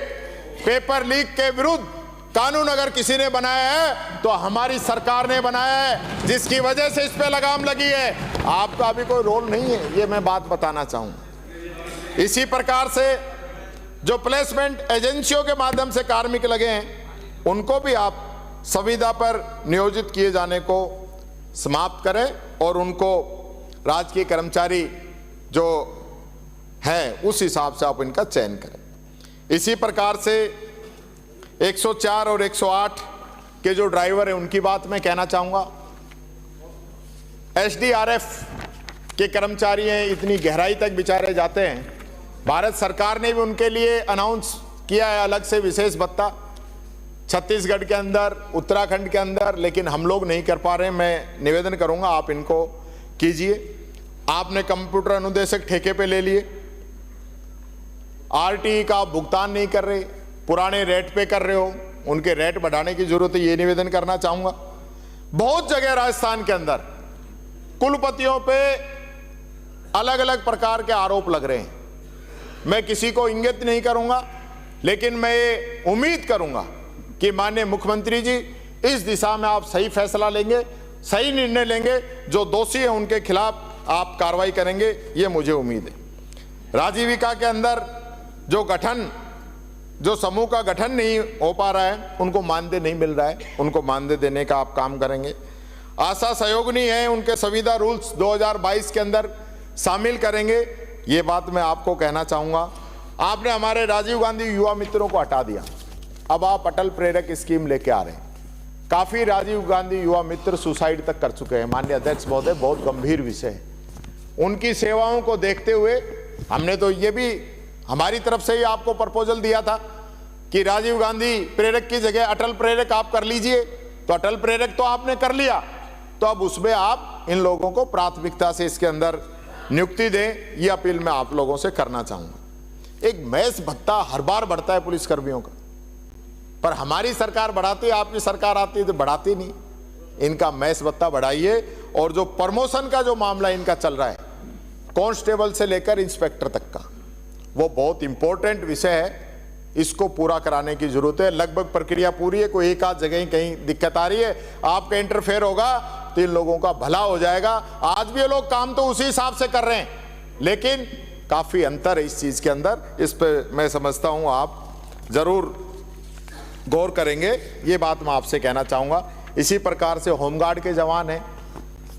पेपर लीक के विरुद्ध कानून अगर किसी ने बनाया है तो हमारी सरकार ने बनाया है, जिसकी वजह से इस पे लगाम लगी है। आपका अभी कोई रोल नहीं है, ये मैं बात बताना चाहूंगा। इसी प्रकार से जो प्लेसमेंट एजेंसियों के माध्यम से कार्मिक लगे हैं, उनको भी आप संविदा पर नियोजित किए जाने को समाप्त करें और उनको राजकीय कर्मचारी जो है उस हिसाब से आप इनका चयन करें। इसी प्रकार से 104 और 108 के जो ड्राइवर हैं उनकी बात मैं कहना चाहूँगा। एसडीआरएफ के कर्मचारी हैं, इतनी गहराई तक बेचारे जाते हैं। भारत सरकार ने भी उनके लिए अनाउंस किया है अलग से विशेष भत्ता, छत्तीसगढ़ के अंदर, उत्तराखंड के अंदर, लेकिन हम लोग नहीं कर पा रहे हैं। मैं निवेदन करूंगा आप इनको कीजिए। आपने कंप्यूटर अनुदेशक ठेके पे ले लिए, आरटीई का भुगतान नहीं कर रहे, पुराने रेट पे कर रहे हो, उनके रेट बढ़ाने की जरूरत है, ये निवेदन करना चाहूंगा। बहुत जगह राजस्थान के अंदर कुलपतियों पे अलग अलग प्रकार के आरोप लग रहे हैं। मैं किसी को इंगित नहीं करूंगा, लेकिन मैं ये उम्मीद करूंगा कि माननीय मुख्यमंत्री जी इस दिशा में आप सही फैसला लेंगे, सही निर्णय लेंगे, जो दोषी हैं उनके खिलाफ आप कार्रवाई करेंगे, ये मुझे उम्मीद है। राजीविका के अंदर जो समूह का गठन नहीं हो पा रहा है, उनको मानदेय नहीं मिल रहा है, उनको मानदेय देने का आप काम करेंगे। आशा सहयोगिनी है, उनके संविदा रूल्स 2022 के अंदर शामिल करेंगे, ये बात मैं आपको कहना चाहूंगा। आपने हमारे राजीव गांधी युवा मित्रों को हटा दिया, अब आप अटल प्रेरक स्कीम लेके आ रहे हैं। काफी राजीव गांधी युवा मित्र सुसाइड तक कर चुके हैं। माननीय अध्यक्ष महोदय, बहुत गंभीर विषय है। उनकी सेवाओं को देखते हुए हमने तो ये भी हमारी तरफ से ही आपको प्रपोजल दिया था कि राजीव गांधी प्रेरक की जगह अटल प्रेरक आप कर लीजिए। तो अटल प्रेरक तो आपने कर लिया, तो अब उसमें आप इन लोगों को प्राथमिकता से इसके अंदर नियुक्ति दें, ये अपील मैं आप लोगों से करना चाहूंगा। एक मैस भत्ता हर बार बढ़ता है पुलिस कर्मियों का, पर हमारी सरकार बढ़ाती है, आपकी सरकार आती है तो बढ़ाती नहीं। इनका मैस भत्ता बढ़ाइए, और जो प्रमोशन का जो मामला इनका चल रहा है, कांस्टेबल से लेकर इंस्पेक्टर तक का, वो बहुत इंपॉर्टेंट विषय है, इसको पूरा कराने की जरूरत है। लगभग प्रक्रिया पूरी है, कोई एक आध जगह ही कहीं दिक्कत आ रही है, आपका इंटरफेयर होगा तो इन लोगों का भला हो जाएगा। आज भी ये लोग काम तो उसी हिसाब से कर रहे हैं, लेकिन काफी अंतर है इस चीज के अंदर। इस पे मैं समझता हूं आप जरूर गौर करेंगे, ये बात मैं आपसे कहना चाहूंगा। इसी प्रकार से होमगार्ड के जवान हैं,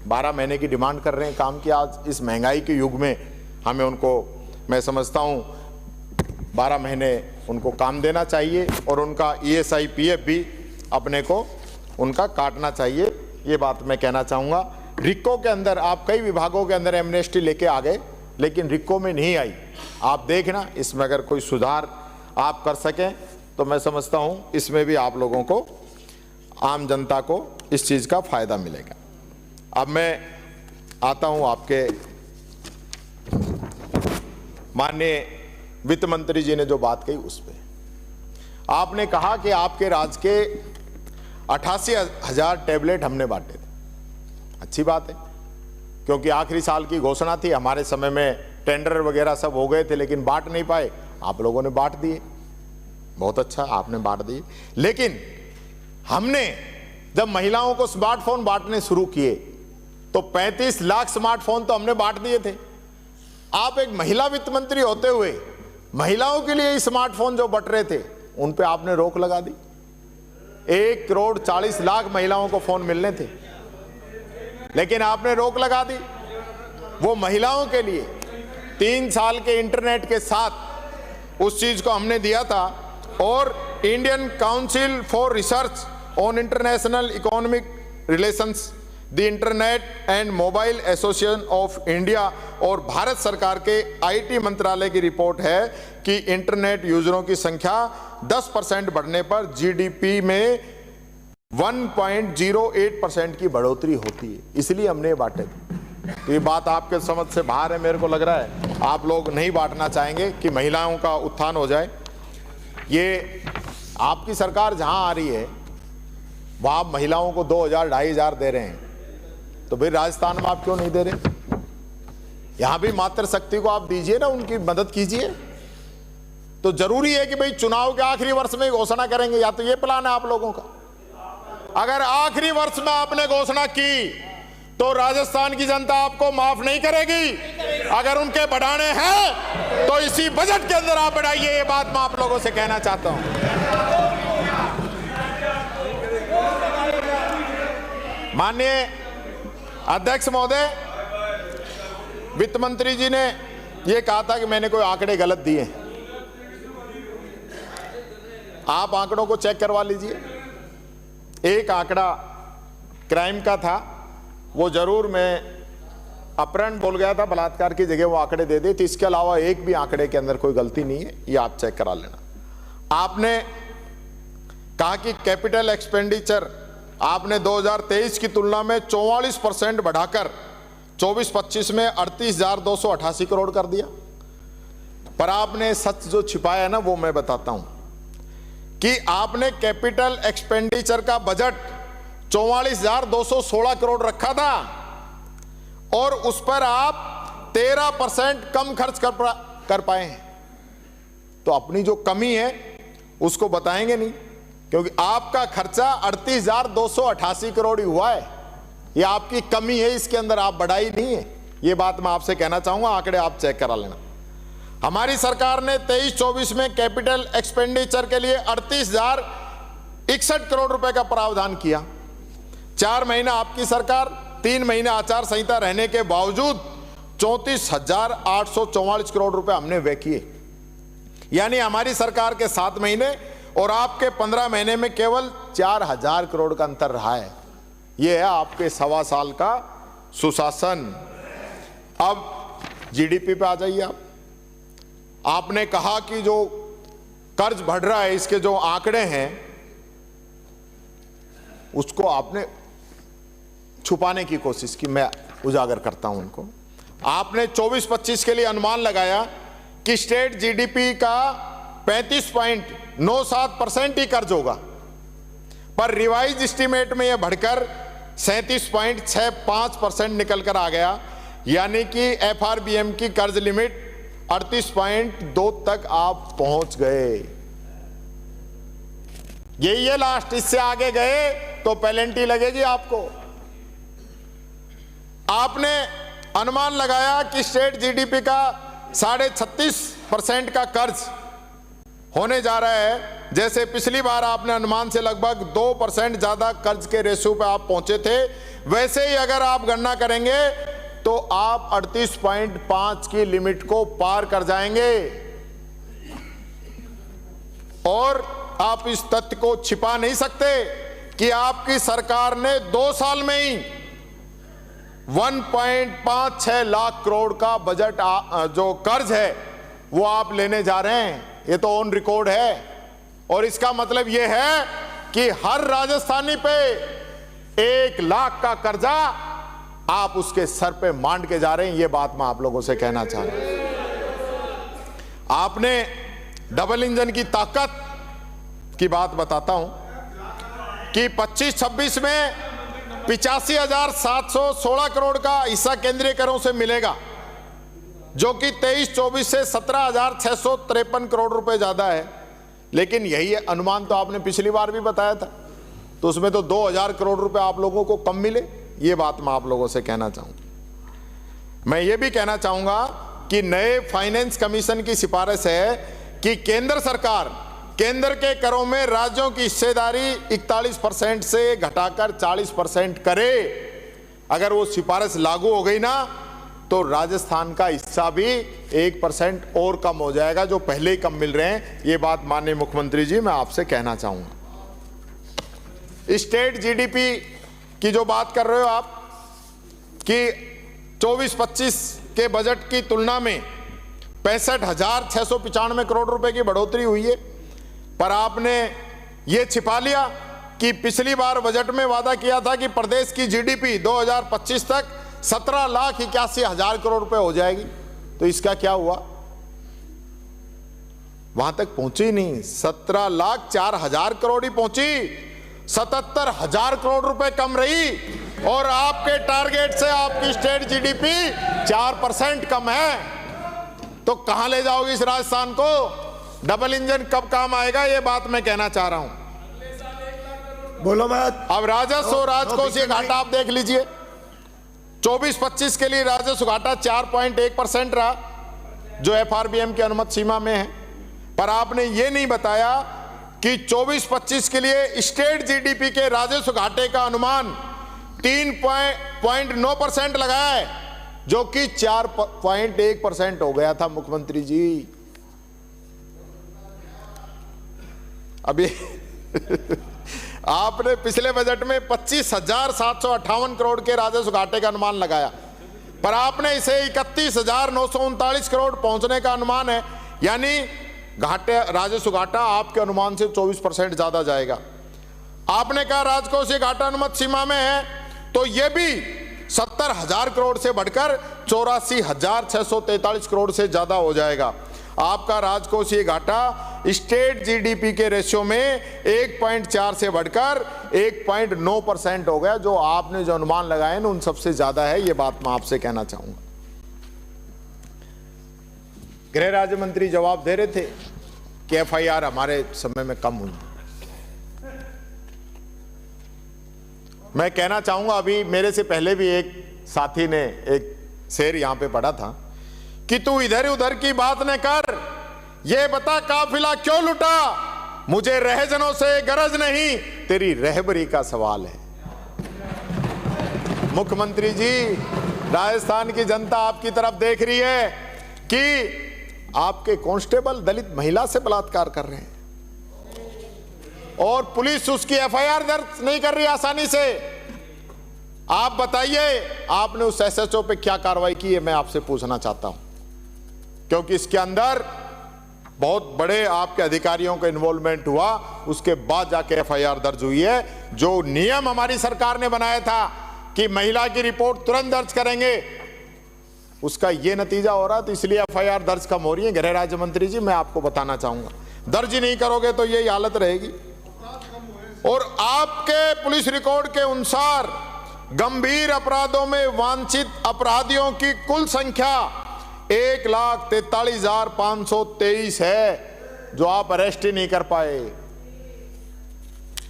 12 महीने की डिमांड कर रहे हैं काम की। आज इस महंगाई के युग में हमें उनको, मैं समझता हूं 12 महीने उनको काम देना चाहिए, और उनका ESI PF भी अपने को उनका काटना चाहिए, ये बात मैं कहना चाहूँगा। रिक्को के अंदर आप कई विभागों के अंदर एमनेस्टी लेके आ गए, लेकिन रिक्को में नहीं आई। आप देखना, इसमें अगर कोई सुधार आप कर सकें तो मैं समझता हूँ इसमें भी आप लोगों को, आम जनता को इस चीज़ का फायदा मिलेगा। अब मैं आता हूँ आपके माननीय वित्त मंत्री जी ने जो बात कही उस पे। आपने कहा कि आपके राज्य के 88,000 टैबलेट हमने बांटे थे। अच्छी बात है, क्योंकि आखिरी साल की घोषणा थी, हमारे समय में टेंडर वगैरह सब हो गए थे, लेकिन बांट नहीं पाए, आप लोगों ने बांट दिए। बहुत अच्छा, आपने बांट दिए। लेकिन हमने जब महिलाओं को स्मार्टफोन बांटने शुरू किए तो 35 लाख स्मार्टफोन तो हमने बांट दिए थे। आप एक महिला वित्त मंत्री होते हुए महिलाओं के लिए स्मार्टफोन जो बट रहे थे उन पे आपने रोक लगा दी। 1,40,00,000 महिलाओं को फोन मिलने थे, लेकिन आपने रोक लगा दी। वो महिलाओं के लिए 3 साल के इंटरनेट के साथ उस चीज को हमने दिया था। और Indian council for research on international economic relations, the internet and mobile association of India और भारत सरकार के IT मंत्रालय की रिपोर्ट है कि इंटरनेट यूजरों की संख्या 10% बढ़ने पर GDP में 1.08% की बढ़ोतरी होती है। इसलिए हमने ये बांटे। तो ये बात आपके समझ से बाहर है, मेरे को लग रहा है आप लोग नहीं बांटना चाहेंगे कि महिलाओं का उत्थान हो जाए। ये आपकी सरकार जहां आ रही है वहां आप महिलाओं को 2,000-2,500 दे रहे हैं, तो भाई राजस्थान में आप क्यों नहीं दे रहे? यहां भी मातृ शक्ति को आप दीजिए ना, उनकी मदद कीजिए। तो जरूरी है कि भाई चुनाव के आखिरी वर्ष में घोषणा करेंगे, या तो ये प्लान है आप लोगों का। अगर आखिरी वर्ष में आपने घोषणा की तो राजस्थान की जनता आपको माफ नहीं करेगी। अगर उनके बढ़ाने हैं तो इसी बजट के अंदर आप बढ़ाइए, ये बात मैं आप लोगों से कहना चाहता हूं। माननीय अध्यक्ष महोदय, वित्त मंत्री जी ने यह कहा था कि मैंने कोई आंकड़े गलत दिए। आप आंकड़ों को चेक करवा लीजिए। एक आंकड़ा क्राइम का था, वो जरूर मैं अपहरण बोल गया था, बलात्कार की जगह वो आंकड़े दे दिए थे। इसके अलावा एक भी आंकड़े के अंदर कोई गलती नहीं है, ये आप चेक करा लेना। आपने कहा कि कैपिटल एक्सपेंडिचर आपने 2023 की तुलना में 44% बढ़ाकर 24-25 में 38,288 करोड़ कर दिया। पर आपने सच जो छिपाया है ना, वो मैं बताता हूं कि आपने कैपिटल एक्सपेंडिचर का बजट 44,216 करोड़ रखा था और उस पर आप 13% कम खर्च कर पाए हैं। तो अपनी जो कमी है उसको बताएंगे नहीं, क्योंकि आपका खर्चा 38,288 करोड़ ही हुआ है। ये आपकी कमी है, इसके अंदर आप बढ़ाई नहीं है। ये बात मैं आपसे कहना चाहूंगा, आंकड़े आप चेक करा लेना। हमारी सरकार ने 23-24 में कैपिटल एक्सपेंडिचर के लिए 38,061 करोड़ रुपए का प्रावधान किया। 4 महीना आपकी सरकार, 3 महीने आचार संहिता रहने के बावजूद 34,844 करोड़ रुपए हमने व्यय किए। यानी हमारी सरकार के 7 महीने और आपके 15 महीने में केवल 4,000 करोड़ का अंतर रहा है। यह है आपके 1.25 साल का सुशासन। अब जीडीपी पे आ जाइए आप। आपने कहा कि जो कर्ज बढ़ रहा है, इसके जो आंकड़े हैं उसको आपने छुपाने की कोशिश की, मैं उजागर करता हूं उनको। आपने 24-25 के लिए अनुमान लगाया कि स्टेट जीडीपी का 35.97% ही कर्ज होगा, पर रिवाइज एस्टीमेट में यह बढ़कर 37.65% निकल कर आ गया। यानी कि एफआरबीएम की कर्ज लिमिट 38.2 तक आप पहुंच गए। यही है लास्ट, इससे आगे गए तो पेनल्टी लगेगी आपको। आपने अनुमान लगाया कि स्टेट जीडीपी का 36.5% का कर्ज होने जा रहा है। जैसे पिछली बार आपने अनुमान से लगभग 2% ज्यादा कर्ज के रेशियो पे आप पहुंचे थे, वैसे ही अगर आप गणना करेंगे तो आप 38.5 की लिमिट को पार कर जाएंगे। और आप इस तथ्य को छिपा नहीं सकते कि आपकी सरकार ने 2 साल में ही 1.56 लाख करोड़ का बजट जो कर्ज है वो आप लेने जा रहे हैं। ये तो ऑन रिकॉर्ड है। और इसका मतलब यह है कि हर राजस्थानी पे 1 लाख का कर्जा आप उसके सर पे मांड के जा रहे हैं। ये बात मैं आप लोगों से कहना चाह रहा हूं। आपने डबल इंजन की ताकत की बात बताता हूं कि 25-26 में 85,716 करोड़ का हिस्सा केंद्रीय करों से मिलेगा, जो कि 23-24 से 17,653 करोड़ रुपए ज्यादा है। लेकिन यही अनुमान तो आपने पिछली बार भी बताया था, तो उसमें तो 2,000 करोड़ रुपए आप लोगों को कम मिले। ये बात मैं आप लोगों से कहना चाहूंगा। मैं ये भी कहना चाहूंगा कि नए फाइनेंस कमीशन की सिफारिश है कि केंद्र सरकार केंद्र के करों में राज्यों की हिस्सेदारी 41% से घटाकर 40% करे। अगर वो सिफारिश लागू हो गई ना, तो राजस्थान का हिस्सा भी 1% और कम हो जाएगा, जो पहले ही कम मिल रहे हैं। ये बात माननीय मुख्यमंत्री जी मैं आपसे कहना चाहूंगा। स्टेट जीडीपी की जो बात कर रहे हो आप कि 24-25 के बजट की तुलना में 65,695 करोड़ रुपए की बढ़ोतरी हुई है, पर आपने ये छिपा लिया कि पिछली बार बजट में वादा किया था कि प्रदेश की जीडीपी 2025 तक 17,81,000 करोड़ रुपए हो जाएगी। तो इसका क्या हुआ? वहां तक पहुंची नहीं, 17,04,000 करोड़ ही पहुंची, 77,000 करोड़ रुपए कम रही। और आपके टारगेट से आपकी स्टेट जीडीपी 4% कम है। तो कहां ले जाओगे इस राजस्थान को? डबल इंजन कब काम आएगा, ये बात मैं कहना चाह रहा हूं। बोलो मत। अब राजस्व और राजकोषीय घाटा आप देख लीजिए। 24-25 के लिए राजस्व घाटा 4.1% रहा, जो एफआरबीएम की अनुमत सीमा में है। पर आपने ये नहीं बताया कि 24-25 के लिए स्टेट जीडीपी के राजस्व घाटे का अनुमान 3.9% लगाया है, जो कि 4.1% हो गया था। मुख्यमंत्री जी, अभी आपने पिछले बजट में 25,758 करोड़ के राजस्व घाटे का अनुमान लगाया, पर आपने इसे 31,939 करोड़ पहुंचने का अनुमान है, यानी घाटे राजस्व घाटा आपके अनुमान से 24% ज्यादा जाएगा। आपने कहा राजकोषीय घाटा अनुमत सीमा में है, तो यह भी 70,000 करोड़ से बढ़कर 84,643 करोड़ से ज्यादा हो जाएगा। आपका राजकोषीय घाटा स्टेट जीडीपी के रेशियो में 1.4 से बढ़कर 1.9% हो गया। जो आपने जो अनुमान लगाए ना, उन सबसे ज्यादा है। ये बात मैं आपसे कहना चाहूंगा। गृह राज्य मंत्री जवाब दे रहे थे कि एफआईआर हमारे समय में कम हुई। मैं कहना चाहूंगा, अभी मेरे से पहले भी एक साथी ने एक शेर यहां पे पढ़ा था कि तू इधर उधर की बात न कर, ये बता काफिला क्यों लुटा, मुझे रहजनों से गरज नहीं, तेरी रहबरी का सवाल है। मुख्यमंत्री जी, राजस्थान की जनता आपकी तरफ देख रही है कि आपके कांस्टेबल दलित महिला से बलात्कार कर रहे हैं और पुलिस उसकी एफआईआर दर्ज नहीं कर रही आसानी से। आप बताइए, आपने उस एसएचओ पे क्या कार्रवाई की है, मैं आपसे पूछना चाहता हूं, क्योंकि इसके अंदर बहुत बड़े आपके अधिकारियों का इन्वॉल्वमेंट हुआ, उसके बाद जाके एफआईआर दर्ज हुई है। जो नियम हमारी सरकार ने बनाया था कि महिला की रिपोर्ट तुरंत दर्ज करेंगे, उसका यह नतीजा हो रहा, तो इसलिए एफआईआर दर्ज कम हो रही है। गृह राज्य मंत्री जी, मैं आपको बताना चाहूंगा, दर्ज ही नहीं करोगे तो यही हालत रहेगी। और आपके पुलिस रिकॉर्ड के अनुसार गंभीर अपराधों में वांछित अपराधियों की कुल संख्या 1,43,523 है, जो आप अरेस्ट ही नहीं कर पाए।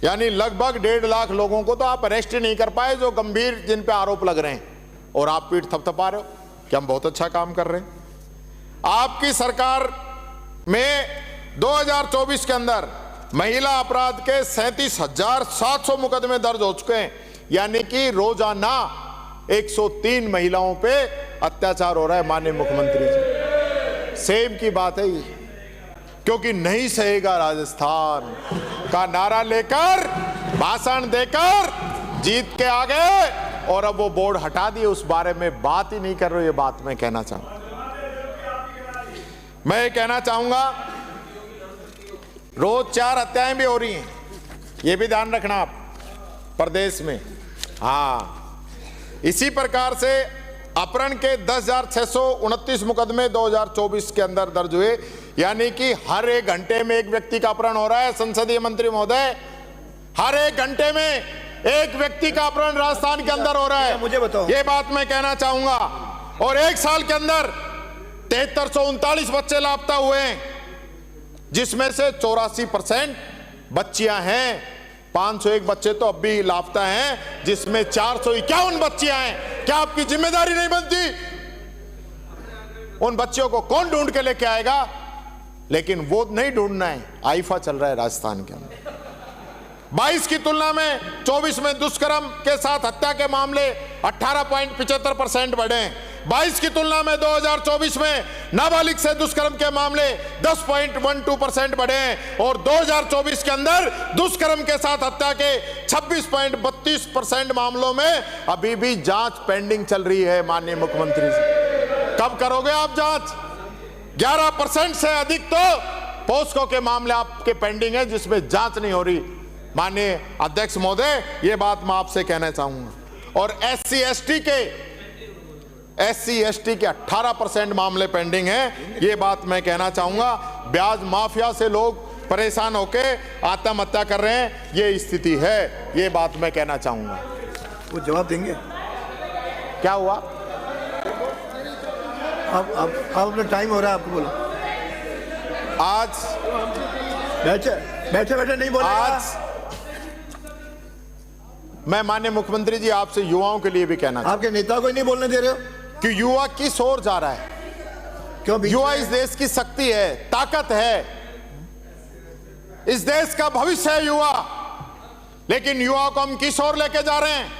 यानी लगभग 1.5 लाख लोगों को तो आप अरेस्ट ही नहीं कर पाए, जो गंभीर जिन पे आरोप लग रहे हैं, और आप पीठ थपथपा रहे हो कि हम बहुत अच्छा काम कर रहे हैं। आपकी सरकार में 2024 के अंदर महिला अपराध के 37,700 मुकदमे दर्ज हो चुके हैं, यानी कि रोजाना 103 महिलाओं पे अत्याचार हो रहा है। माननीय मुख्यमंत्री जी, सेम की बात है ये, क्योंकि नहीं सहेगा राजस्थान का नारा लेकर, भाषण देकर जीत के आ गए, और अब वो बोर्ड हटा दिए, उस बारे में बात ही नहीं कर रहे। ये बात मैं कहना चाहूंगा। मैं ये कहना चाहूंगा, रोज 4 हत्याएं भी हो रही हैं, ये भी ध्यान रखना आप प्रदेश में। हाँ, इसी प्रकार से अपहरण के 10,629 मुकदमे 2024 के अंदर दर्ज हुए, यानी कि हर 1 घंटे में एक व्यक्ति का अपहरण हो रहा है। संसदीय मंत्री महोदय, हर 1 घंटे में एक व्यक्ति का अपहरण राजस्थान के अंदर हो रहा है। मुझे बताओ, ये बात मैं कहना चाहूंगा। और 1 साल के अंदर 7339 बच्चे लापता हुए हैं, जिसमें से 84% बच्चियां हैं। 501 बच्चे तो अब भी लापता हैं, जिसमें 451 बच्चियां हैं। क्या आपकी जिम्मेदारी नहीं बनती? उन बच्चों को कौन ढूंढ के लेके आएगा? लेकिन वो नहीं ढूंढना है, आईफा चल रहा है राजस्थान के अंदर। 22 की तुलना में 24 में दुष्कर्म के साथ हत्या के मामले 18.75% बढ़े हैं। 22 की तुलना में 2024 में नाबालिग से दुष्कर्म के मामले 10.12% बढ़े हैं, और 2024 के अंदर दुष्कर्म के साथ हत्या के 26.32% मामलों में अभी भी जांच पेंडिंग चल रही है। माननीय मुख्यमंत्री जी, कब करोगे आप जांच? 11% से अधिक तो पोस्को के मामले आपके पेंडिंग है, जिसमें जांच नहीं हो रही। माननीय अध्यक्ष महोदय, ये बात मैं आपसे कहना चाहूंगा। और एससी एसटी के 18% मामले पेंडिंग हैं, ये बात मैं कहना चाहूंगा। ब्याज माफिया से लोग परेशान होकर आत्महत्या कर रहे हैं, ये स्थिति है, ये बात मैं कहना चाहूंगा। वो जवाब देंगे। क्या हुआ? अब अपना टाइम हो रहा है, आपको बोलो। आज बैठे नहीं बोलेगा। आज मैं माननीय मुख्यमंत्री जी आपसे युवाओं के लिए भी कहना चाहता हूं, आपके नेता को ही नहीं बोलने दे रहे हो कि युवा किस ओर जा रहा है। क्यों? युवा इस देश की शक्ति है, ताकत है, इस देश का भविष्य है युवा। लेकिन युवा को हम किस ओर लेके जा रहे हैं?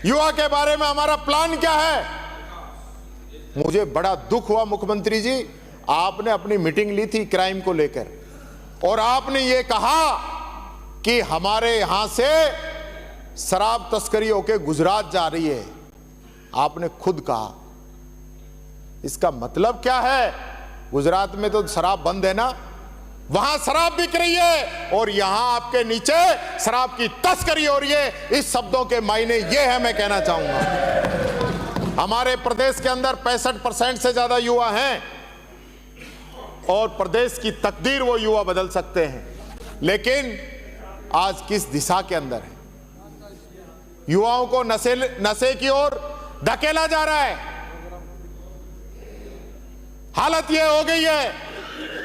युवा के बारे में हमारा प्लान क्या है? मुझे बड़ा दुख हुआ मुख्यमंत्री जी, आपने अपनी मीटिंग ली थी क्राइम को लेकर, और आपने ये कहा कि हमारे यहां से शराब तस्करी होकर गुजरात जा रही है। आपने खुद कहा, इसका मतलब क्या है? गुजरात में तो शराब बंद है ना, वहां शराब बिक रही है और यहां आपके नीचे शराब की तस्करी हो रही है। इस शब्दों के मायने ये है, मैं कहना चाहूंगा हमारे प्रदेश के अंदर 65% से ज्यादा युवा हैं और प्रदेश की तकदीर वो युवा बदल सकते हैं, लेकिन आज किस दिशा के अंदर है? युवाओं को नशे की ओर धकेला जा रहा है। हालत यह हो गई है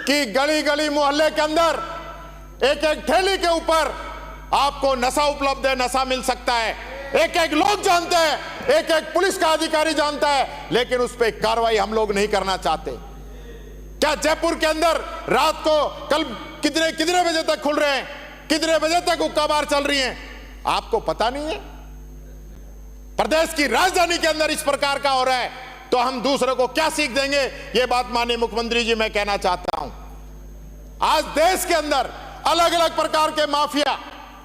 कि गली गली मोहल्ले के अंदर एक एक ठेली के ऊपर आपको नशा उपलब्ध है, नशा मिल सकता है। एक एक लोग जानते हैं, एक एक पुलिस का अधिकारी जानता है, लेकिन उस पर कार्रवाई हम लोग नहीं करना चाहते। क्या जयपुर के अंदर रात को कल कितने बजे तक खुल रहे हैं, कितने बजे तक हुक्का बार चल रही हैं, आपको पता नहीं है? प्रदेश की राजधानी के अंदर इस प्रकार का हो रहा है, तो हम दूसरे को क्या सीख देंगे? ये बात माननीय मुख्यमंत्री जी मैं कहना चाहता हूं। आज देश के अंदर अलग अलग प्रकार के माफिया,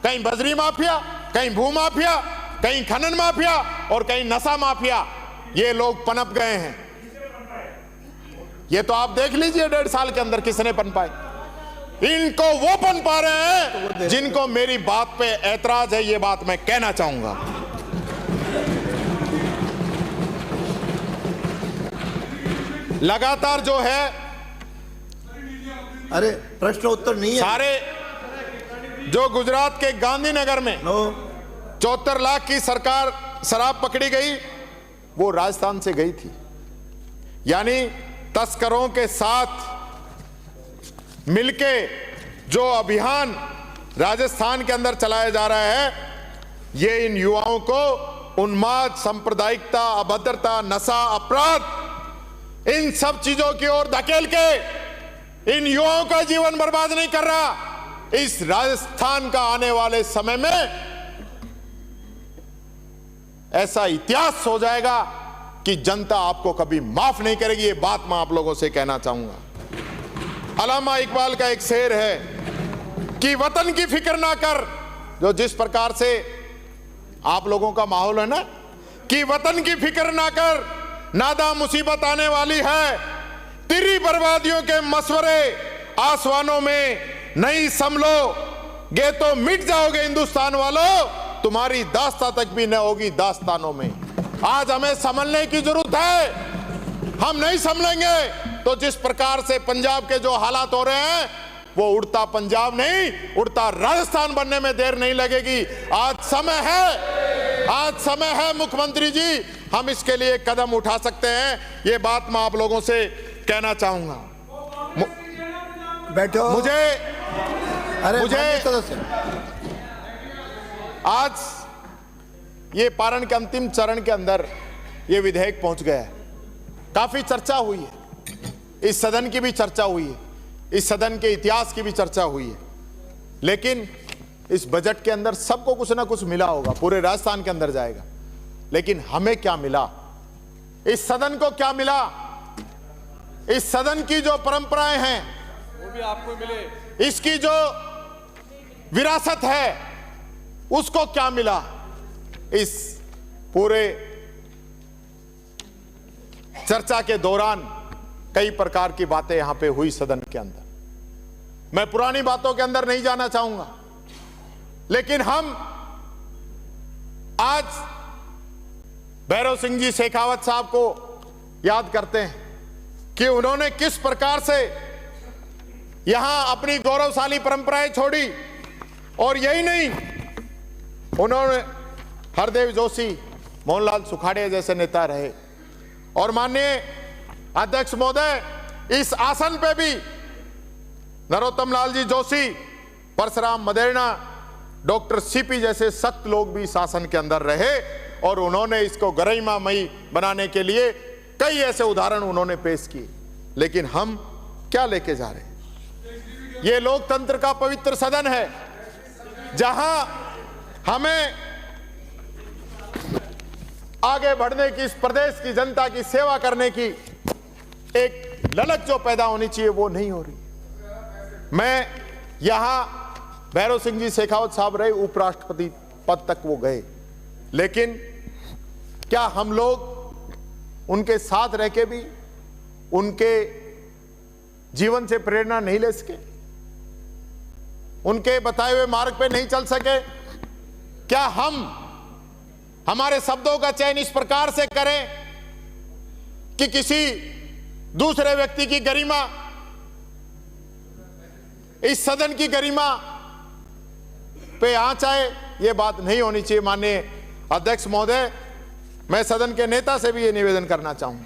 कहीं बजरी माफिया, कहीं भू माफिया, कहीं खनन माफिया और कहीं नशा माफिया, ये लोग पनप गए हैं। ये तो आप देख लीजिए 1.5 साल के अंदर किसने पनपाए। इनको वो पन पा रहे हैं जिनको मेरी बात पे ऐतराज है, ये बात मैं कहना चाहूंगा। लगातार जो है, अरे प्रश्न उत्तर नहीं है। सारे जो गुजरात के गांधीनगर में 74 लाख की सरकार शराब पकड़ी गई, वो राजस्थान से गई थी। यानी तस्करों के साथ मिलके जो अभियान राजस्थान के अंदर चलाया जा रहा है, ये इन युवाओं को उन्माद, सांप्रदायिकता, अभद्रता, नशा, अपराध, इन सब चीजों की ओर धकेल के इन युवाओं का जीवन बर्बाद नहीं कर रहा। इस राजस्थान का आने वाले समय में ऐसा इतिहास हो जाएगा कि जनता आपको कभी माफ नहीं करेगी। ये बात मैं आप लोगों से कहना चाहूंगा। अल्लामा इकबाल का एक शेर है कि वतन की फिक्र ना कर, जो जिस प्रकार से आप लोगों का माहौल है ना, कि वतन की फिक्र ना कर, नादा मुसीबत आने वाली है, तेरी बर्बादियों के मशवरे आसमानों में नहीं संभलोगे तो मिट जाओगे हिंदुस्तान वालों, तुम्हारी दास्ता तक भी न होगी दास्तानों में। आज हमें संभलने की जरूरत है। हम नहीं संभलेंगे तो जिस प्रकार से पंजाब के जो हालात हो रहे हैं, वो उड़ता पंजाब नहीं, उड़ता राजस्थान बनने में देर नहीं लगेगी। आज समय है, आज समय है मुख्यमंत्री जी, हम इसके लिए कदम उठा सकते हैं। ये बात मैं आप लोगों से कहना चाहूंगा। बैठो। मुझे सदस्य, आज ये पारण के अंतिम चरण के अंदर ये विधेयक पहुंच गया है। काफी चर्चा हुई है, इस सदन की भी चर्चा हुई है, इस सदन के इतिहास की भी चर्चा हुई है, लेकिन इस बजट के अंदर सबको कुछ ना कुछ मिला होगा, पूरे राजस्थान के अंदर जाएगा। लेकिन हमें क्या मिला? इस सदन को क्या मिला? इस सदन की जो परंपराएं हैं वो भी आपको मिले, इसकी जो विरासत है उसको क्या मिला? इस पूरे चर्चा के दौरान कई प्रकार की बातें यहां पे हुई सदन के अंदर। मैं पुरानी बातों के अंदर नहीं जाना चाहूंगा, लेकिन हम आज भैरव सिंह जी शेखावत साहब को याद करते हैं कि उन्होंने किस प्रकार से यहां अपनी गौरवशाली परंपराएं छोड़ी। और यही नहीं, उन्होंने हरदेव जोशी, मोहनलाल सुखाड़िया जैसे नेता रहे। और माननीय अध्यक्ष महोदय, इस आसन पे भी नरोत्तम लाल जी जोशी, परशुराम मदेरणा, डॉक्टर सीपी जैसे सख्त लोग भी शासन के अंदर रहे और उन्होंने इसको गरिमामयी बनाने के लिए कई ऐसे उदाहरण उन्होंने पेश किए। लेकिन हम क्या लेके जा रहे हैं? ये लोकतंत्र का पवित्र सदन है, जहां हमें आगे बढ़ने की, इस प्रदेश की जनता की सेवा करने की एक ललक जो पैदा होनी चाहिए वो नहीं हो रही। मैं यहां भैरव सिंह जी शेखावत साहब रहे, उपराष्ट्रपति पद तक वो गए, लेकिन क्या हम लोग उनके साथ रह के भी उनके जीवन से प्रेरणा नहीं ले सके? उनके बताए हुए मार्ग पे नहीं चल सके? क्या हम हमारे शब्दों का चयन इस प्रकार से करें कि किसी दूसरे व्यक्ति की गरिमा, इस सदन की गरिमा पे आंच आए? यह बात नहीं होनी चाहिए। माननीय अध्यक्ष महोदय, मैं सदन के नेता से भी ये निवेदन करना चाहूंगा,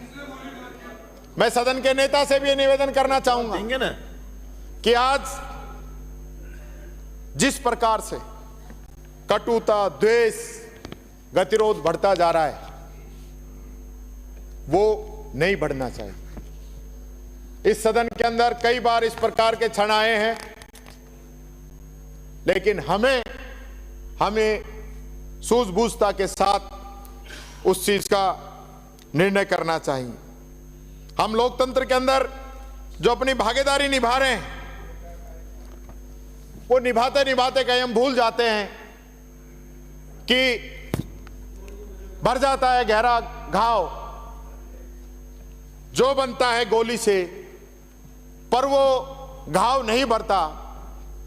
मैं सदन के नेता से भी ये निवेदन करना चाहूंगा कि आज जिस प्रकार से कटुता, द्वेष, गतिरोध बढ़ता जा रहा है, वो नहीं बढ़ना चाहिए। इस सदन के अंदर कई बार इस प्रकार के क्षण आए हैं, लेकिन हमें सूझबूझता के साथ उस चीज का निर्णय करना चाहिए। हम लोकतंत्र के अंदर जो अपनी भागीदारी निभा रहे हैं, वो निभाते निभाते कहीं हम भूल जाते हैं कि भर जाता है गहरा घाव जो बनता है गोली से, पर वो घाव नहीं भरता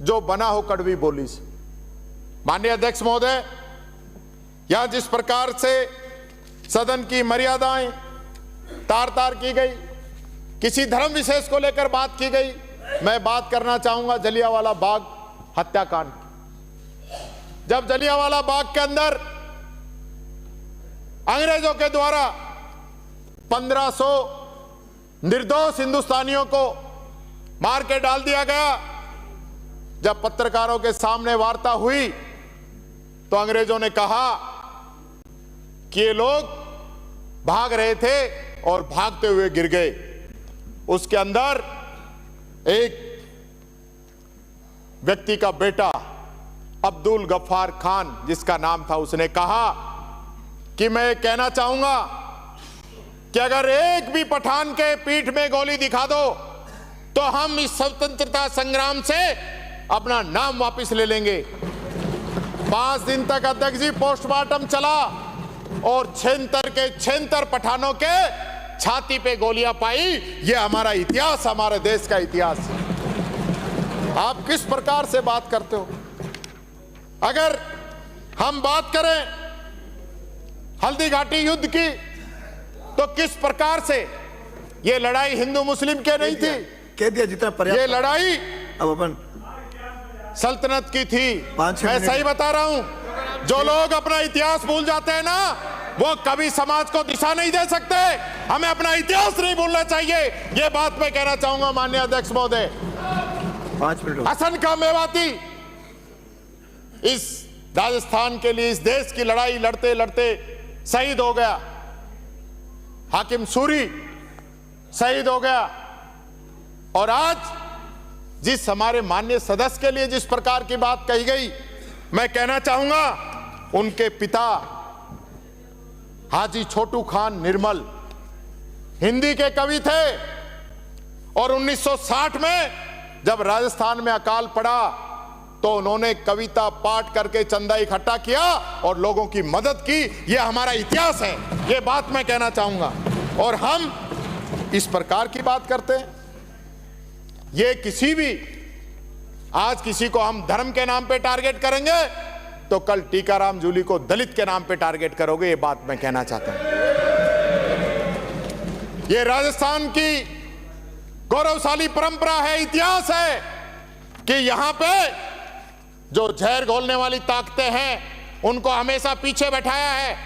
जो बना हो कड़वी बोली से। माननीय अध्यक्ष महोदय, यहां जिस प्रकार से सदन की मर्यादाएं तार तार की गई, किसी धर्म विशेष को लेकर बात की गई, मैं बात करना चाहूंगा जलियांवाला बाग हत्याकांड। जब जलियांवाला बाग के अंदर अंग्रेजों के द्वारा 1500 निर्दोष हिंदुस्तानियों को मार के डाल दिया गया, जब पत्रकारों के सामने वार्ता हुई तो अंग्रेजों ने कहा कि ये लोग भाग रहे थे और भागते हुए गिर गए। उसके अंदर एक व्यक्ति का बेटा अब्दुल गफ्फार खान जिसका नाम था, उसने कहा कि मैं कहना चाहूंगा कि अगर एक भी पठान के पीठ में गोली दिखा दो तो हम इस स्वतंत्रता संग्राम से अपना नाम वापस ले लेंगे। 5 दिन तक अध्यक्ष जी पोस्टमार्टम चला और 76 पठानों के छाती पे गोलियां पाई। ये हमारा इतिहास, हमारे देश का इतिहास। आप किस प्रकार से बात करते हो? अगर हम बात करें हल्दी घाटी युद्ध की, तो किस प्रकार से ये लड़ाई हिंदू मुस्लिम के नहीं थी, कह दिया जितना ये लड़ाई अब अपन सल्तनत की थी। मैं सही बता रहा हूं, जो लोग अपना इतिहास भूल जाते हैं ना, वो कभी समाज को दिशा नहीं दे सकते। हमें अपना इतिहास नहीं भूलना चाहिए, ये बात मैं कहना चाहूंगा माननीय अध्यक्ष महोदय। 5 मिनट। हसन का मेवाती इस राजस्थान के लिए, इस देश की लड़ाई लड़ते लड़ते शहीद हो गया। हाकिम सूरी शहीद हो गया। और आज जिस हमारे माननीय सदस्य के लिए जिस प्रकार की बात कही गई, मैं कहना चाहूंगा उनके पिता हाजी छोटू खान निर्मल हिंदी के कवि थे, और 1960 में जब राजस्थान में अकाल पड़ा तो उन्होंने कविता पाठ करके चंदा इकट्ठा किया और लोगों की मदद की। यह हमारा इतिहास है, यह बात मैं कहना चाहूंगा। और हम इस प्रकार की बात करते हैं, ये किसी भी, आज किसी को हम धर्म के नाम पे टारगेट करेंगे तो कल टीकाराम जूली को दलित के नाम पे टारगेट करोगे, ये बात मैं कहना चाहता हूं। ये राजस्थान की गौरवशाली परंपरा है, इतिहास है कि यहां पे जो जहर घोलने वाली ताकतें हैं उनको हमेशा पीछे बैठाया है।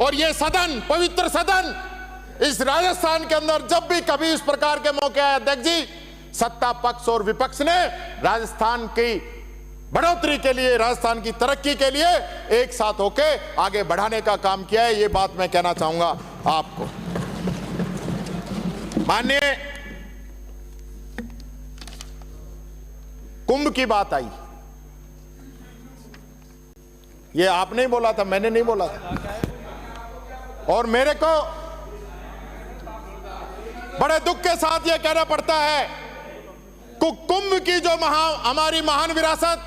और ये सदन, पवित्र सदन, इस राजस्थान के अंदर जब भी कभी इस प्रकार के मौके आए अध्यक्ष जी, सत्ता पक्ष और विपक्ष ने राजस्थान की बढ़ोतरी के लिए, राजस्थान की तरक्की के लिए एक साथ होके आगे बढ़ाने का काम किया है। ये बात मैं कहना चाहूंगा आपको। माननीय कुंभ की बात आई, ये आपने ही बोला था, मैंने नहीं बोला था। और मेरे को बड़े दुख के साथ यह कहना पड़ता है कुंभ की जो हमारी महान विरासत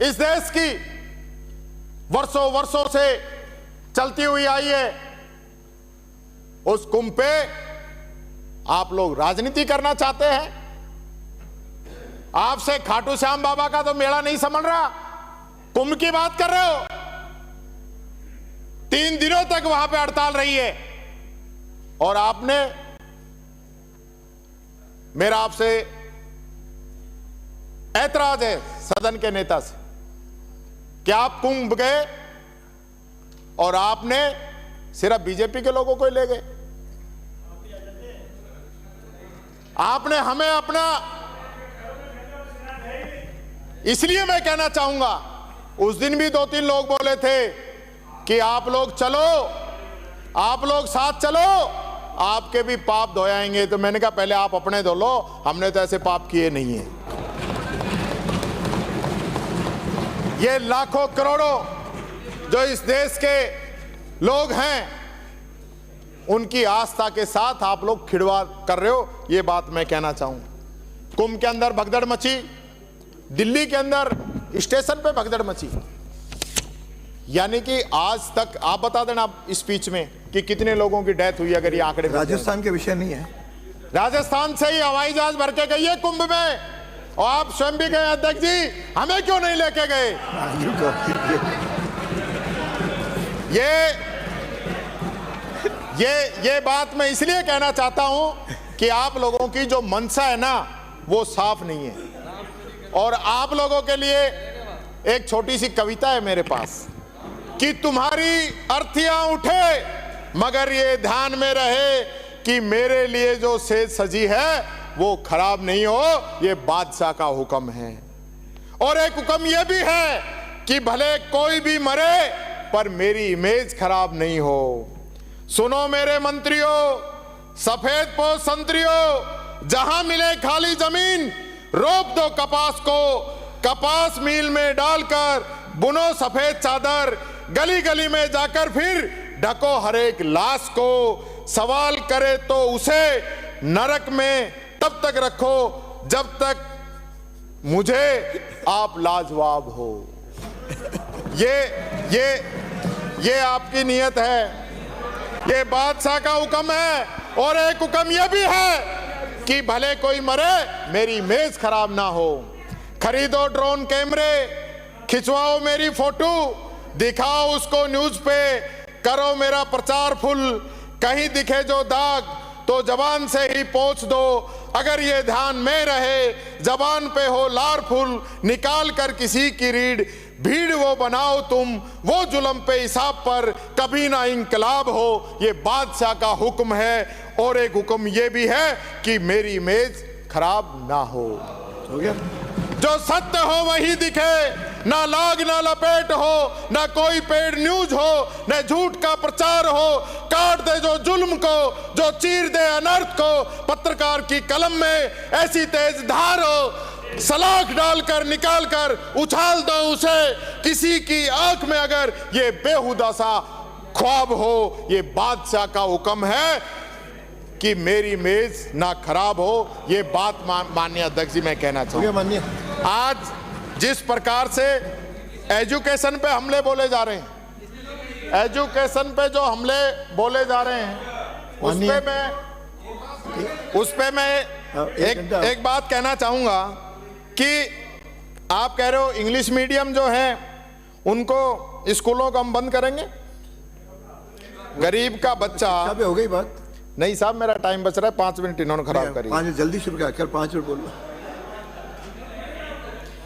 इस देश की वर्षों वर्षों से चलती हुई आई है, उस कुंभ पे आप लोग राजनीति करना चाहते हैं। आपसे खाटू श्याम बाबा का तो मेला नहीं समझ रहा, कुंभ की बात कर रहे हो। 3 दिनों तक वहां पे हड़ताल रही है और आपने, मेरा आपसे ऐतराज है सदन के नेता से कि आप कुंभ गए और आपने सिर्फ बीजेपी के लोगों को ही ले गए। आपने हमें अपना, इसलिए मैं कहना चाहूंगा, उस दिन भी 2-3 लोग बोले थे कि आप लोग चलो, आप लोग साथ चलो, आपके भी पाप धोयाएंगे। तो मैंने कहा पहले आप अपने धो लो, हमने तो ऐसे पाप किए नहीं है। ये लाखों करोड़ों जो इस देश के लोग हैं, उनकी आस्था के साथ आप लोग खिलवाड़ कर रहे हो, ये बात मैं कहना चाहूं। कुंभ के अंदर भगदड़ मची, दिल्ली के अंदर स्टेशन पे भगदड़ मची, यानी कि आज तक आप बता देना स्पीच में कि कितने लोगों की डेथ हुई, अगर ये आंकड़े। राजस्थान के विषय नहीं है, राजस्थान से ही हवाई जहाज भर के गई है कुंभ में, और आप स्वयं भी गए अध्यक्ष जी, हमें क्यों नहीं लेके गए? ये बात मैं इसलिए कहना चाहता हूं कि आप लोगों की जो मंशा है ना, वो साफ नहीं है। और आप लोगों के लिए एक छोटी सी कविता है मेरे पास कि तुम्हारी अर्थियां उठे मगर ये ध्यान में रहे कि मेरे लिए जो सेज सजी है वो खराब नहीं हो, ये बादशाह का हुक्म है। और एक हुक्म ये भी है कि भले कोई भी मरे पर मेरी इमेज खराब नहीं हो। सुनो मेरे मंत्रियों, सफेद पोश संतरियों, जहां मिले खाली जमीन रोप दो कपास को, कपास मिल में डालकर बुनो सफेद चादर, गली गली में जाकर फिर ढको हर एक लाश को, सवाल करे तो उसे नरक में तब तक रखो जब तक मुझे आप लाजवाब हो। ये आपकी नियत है, ये बादशाह का हुक्म है। और एक हुक्म यह भी है कि भले कोई मरे मेरी इमेज खराब ना हो। खरीदो ड्रोन कैमरे, खिंचवाओ मेरी फोटो, दिखाओ उसको न्यूज पे, करो मेरा प्रचार फुल, कहीं दिखे जो दाग तो जबान से ही पोंछ दो। अगर ये ध्यान में रहे जबान पे हो लार फुल, निकाल कर किसी की रीढ़, भीड़ वो बनाओ तुम, वो जुल्म पे हिसाब पर कभी ना इंकलाब हो। ये बादशाह का हुक्म है। और एक हुक्म ये भी है कि मेरी इमेज खराब ना हो गया। जो सत्य हो वही दिखे, ना लाग ना लपेट हो, ना कोई पेड न्यूज हो, न झूठ का प्रचार हो। काट दे जो जुल्म को, जो चीर दे अनर्थ को, पत्रकार की कलम में ऐसी तेज धार हो, सलाख डालकर निकाल कर उछाल दो उसे। किसी की आंख में अगर ये बेहुदा सा ख्वाब हो, ये बादशाह का हुक्म है कि मेरी इमेज ना खराब हो। ये बात माननीय अध्यक्ष जी मैं कहना चाहूँगा। आज जिस प्रकार से एजुकेशन पे हमले बोले जा रहे हैं, एजुकेशन पे जो हमले बोले जा रहे हैं, उस पे मैं एक बात कहना चाहूँगा कि आप कह रहे हो इंग्लिश मीडियम जो है उनको स्कूलों को हम बंद करेंगे। गरीब का बच्चा हो गई बात नहीं साहब, मेरा टाइम बच रहा है, 5 मिनट इन्होंने खराब करी। 5 जल्दी शुरू कर, 5 मिनट बोल।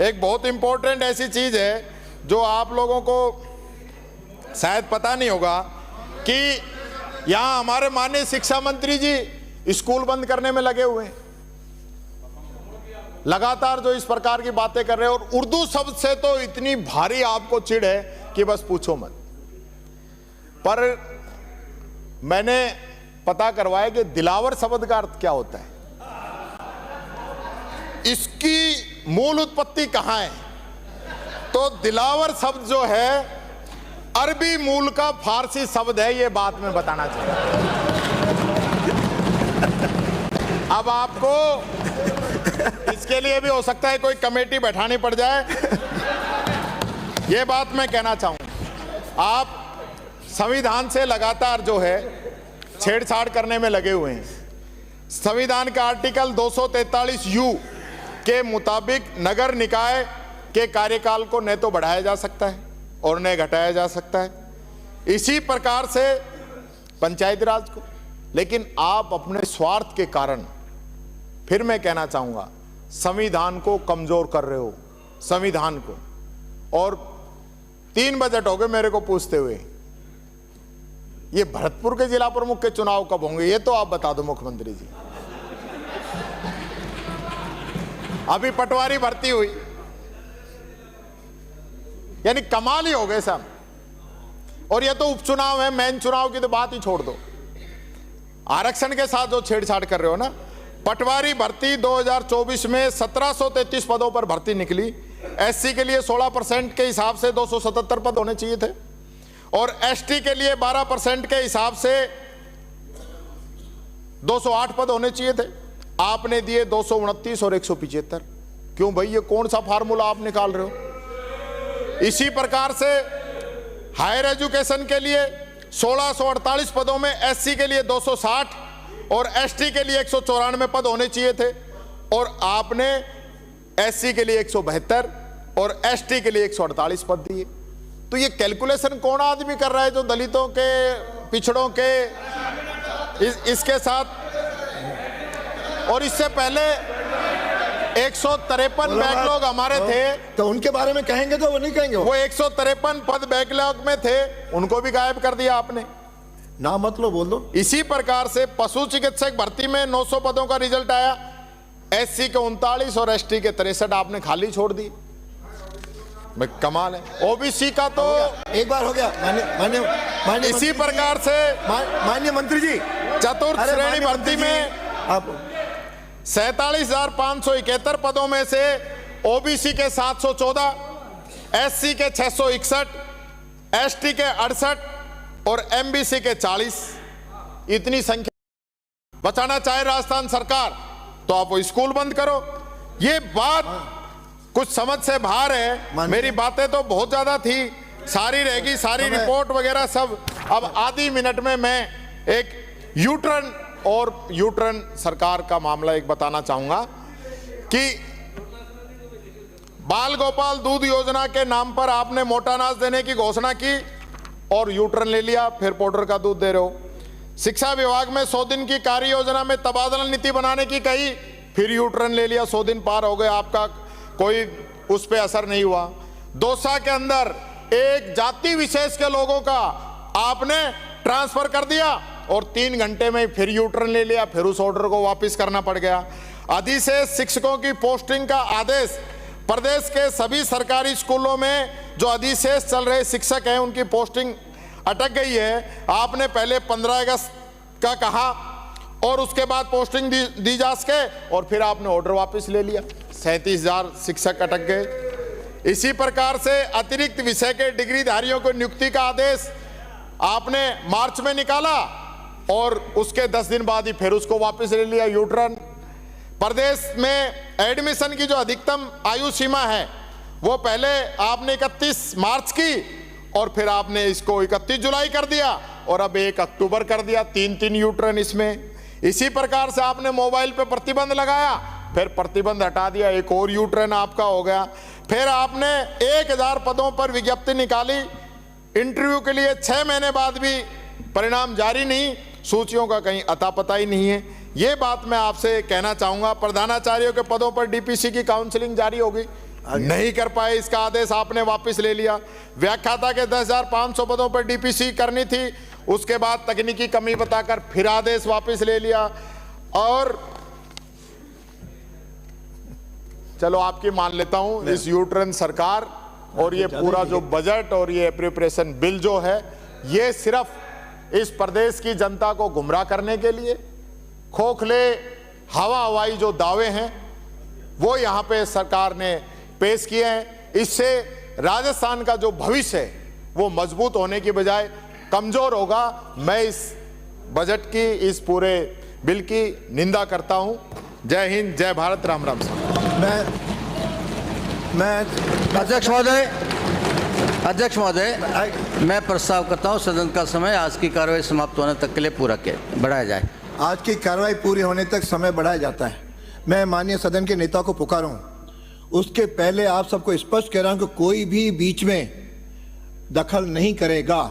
एक बहुत इंपॉर्टेंट ऐसी चीज है जो आप लोगों को शायद पता नहीं होगा कि यहां हमारे माननीय शिक्षा मंत्री जी स्कूल बंद करने में लगे हुए हैं। लगातार जो इस प्रकार की बातें कर रहे हैं, और उर्दू शब्द से तो इतनी भारी आपको चिढ़ है कि बस पूछो मत। पर मैंने पता करवाया कि दिलावर शब्द का अर्थ क्या होता है, इसकी मूल उत्पत्ति कहां है। तो दिलावर शब्द जो है अरबी मूल का फारसी शब्द है, ये बात मैं बताना चाहता हूं। अब आपको इसके लिए भी हो सकता है कोई कमेटी बैठानी पड़ जाए। ये बात मैं कहना चाहूं, आप संविधान से लगातार जो है छेड़छाड़ करने में लगे हुए हैं। संविधान का आर्टिकल 243U के मुताबिक नगर निकाय के कार्यकाल को न तो बढ़ाया जा सकता है और न घटाया जा सकता है। इसी प्रकार से पंचायती राज को, लेकिन आप अपने स्वार्थ के कारण, फिर मैं कहना चाहूंगा, संविधान को कमजोर कर रहे हो, संविधान को। और 3 बजट हो गए मेरे को पूछते हुए, ये भरतपुर के जिला प्रमुख के चुनाव कब होंगे ये तो आप बता दो मुख्यमंत्री जी। अभी पटवारी भर्ती हुई, यानी कमाल ही हो गए साहब। और ये तो उपचुनाव है, मेन चुनाव की तो बात ही छोड़ दो। आरक्षण के साथ जो छेड़छाड़ कर रहे हो ना, पटवारी भर्ती 2024 में 1733 पदों पर भर्ती निकली। एससी के लिए 16% के हिसाब से 277 पद होने चाहिए थे और एसटी के लिए 12% के हिसाब से 208 पद होने चाहिए थे। आपने दिए 229 और 175। क्यों भाई, ये कौन सा फार्मूला आप निकाल रहे हो? इसी प्रकार से हायर एजुकेशन के लिए 1648 पदों में एससी के लिए 260 और एसटी के लिए 194 पद होने चाहिए थे और आपने एससी के लिए 172 और एसटी के लिए 148 पद दिए। तो ये कैलकुलेशन कौन आदमी कर रहा है जो दलितों के, पिछड़ों के इसके साथ? और इससे पहले 153 बैकलॉग हमारे थे, तो उनके बारे में कहेंगे तो वो नहीं कहेंगे। वो 153 पद बैकलॉग में थे, उनको भी गायब कर दिया आपने। ना मत लो, बोल दो। इसी प्रकार से पशु चिकित्सक भर्ती में 900 पदों का रिजल्ट आया, एससी के 39 और एसटी के 63 आपने खाली छोड़ दी। कमाल है। ओबीसी का तो एक बार हो गया। मान्य इसी प्रकार से माननीय मंत्री जी, चतुर्थ श्रेणी भर्ती में आप 47,571 पदों में से ओबीसी के 714, एससी के 661, एसटी के 68 और एमबीसी के 40। इतनी संख्या बचाना चाहे राजस्थान सरकार तो आप वो स्कूल बंद करो। ये बात कुछ समझ से बाहर है। मेरी बातें तो बहुत ज्यादा थी, सारी रहेगी, सारी रिपोर्ट वगैरह सब। अब आधी मिनट में मैं एक यूटर्न और यूटर्न सरकार का मामला एक बताना चाहूंगा कि बाल गोपाल दूध योजना के नाम पर आपने मोटा अनाज देने की घोषणा की और यूटर्न ले लिया, फिर पाउडर का दूध दे रहे हो। शिक्षा विभाग में 100 दिन की कार्य योजना में तबादला नीति बनाने की कही, फिर यूटर्न ले लिया। 100 दिन पार हो गए, आपका कोई उस पर असर नहीं हुआ। दौसा के अंदर एक जाति विशेष के लोगों का आपने ट्रांसफर कर दिया और 3 घंटे में फिर यूटर्न ले लिया, फिर उस ऑर्डर को वापस करना पड़ गया। अधिशेष शिक्षकों की पोस्टिंग का आदेश, प्रदेश के सभी सरकारी स्कूलों में जो अधिशेष चल रहे शिक्षक हैं उनकी पोस्टिंग अटक गई है। आपने पहले 15 अगस्त का कहा और उसके बाद पोस्टिंग दी जा सके और फिर आपने ऑर्डर वापस ले लिया। 37,000 शिक्षक अटक गए। इसी प्रकार से अतिरिक्त विषय के डिग्रीधारियों को नियुक्ति का आदेश आपने मार्च में निकाला और उसके 10 दिन बाद ही फिर उसको वापस ले लिया, यूटर्न। प्रदेश में एडमिशन की जो अधिकतम आयु सीमा है वो पहले आपने 31 मार्च की और फिर आपने इसको 31 जुलाई कर दिया और अब 1 अक्टूबर कर दिया। 3 यूटर्न इसमें। इसी प्रकार से आपने मोबाइल पे प्रतिबंध लगाया, फिर प्रतिबंध हटा दिया, एक और यूटर्न आपका हो गया। फिर आपने 1000 पदों पर विज्ञप्ति निकाली, इंटरव्यू के लिए 6 महीने बाद भी परिणाम जारी नहीं, सूचियों का कहीं अता पता ही नहीं है। ये बात मैं आपसे कहना चाहूंगा। प्रधानाचार्यों के पदों पर डीपीसी की काउंसलिंग जारी होगी, नहीं कर पाए, इसका आदेश आपने वापस ले लिया। व्याख्याता के 10,500 पदों पर डीपीसी करनी थी, उसके बाद तकनीकी कमी बताकर फिर आदेश वापस ले लिया। और चलो आपकी मान लेता हूं, इस यूटर्न सरकार और ये पूरा जो बजट और ये एप्रोप्रिएशन बिल जो है, ये सिर्फ इस प्रदेश की जनता को गुमराह करने के लिए खोखले हवाई जो दावे हैं वो यहां पे सरकार ने पेश किए हैं। इससे राजस्थान का जो भविष्य है वो मजबूत होने की बजाय कमजोर होगा। मैं इस बजट की, इस पूरे बिल की निंदा करता हूं। जय हिंद, जय भारत, राम राम साहब। मैं अध्यक्ष महोदय, मैं प्रस्ताव करता हूं सदन का समय आज की कार्रवाई समाप्त होने तक के लिए पूरा बढ़ाया जाए। आज की कार्रवाई पूरी होने तक समय बढ़ाया जाता है। मैं माननीय सदन के नेता को पुकारूं, उसके पहले आप सबको स्पष्ट कह रहा हूं कि कोई भी बीच में दखल नहीं करेगा।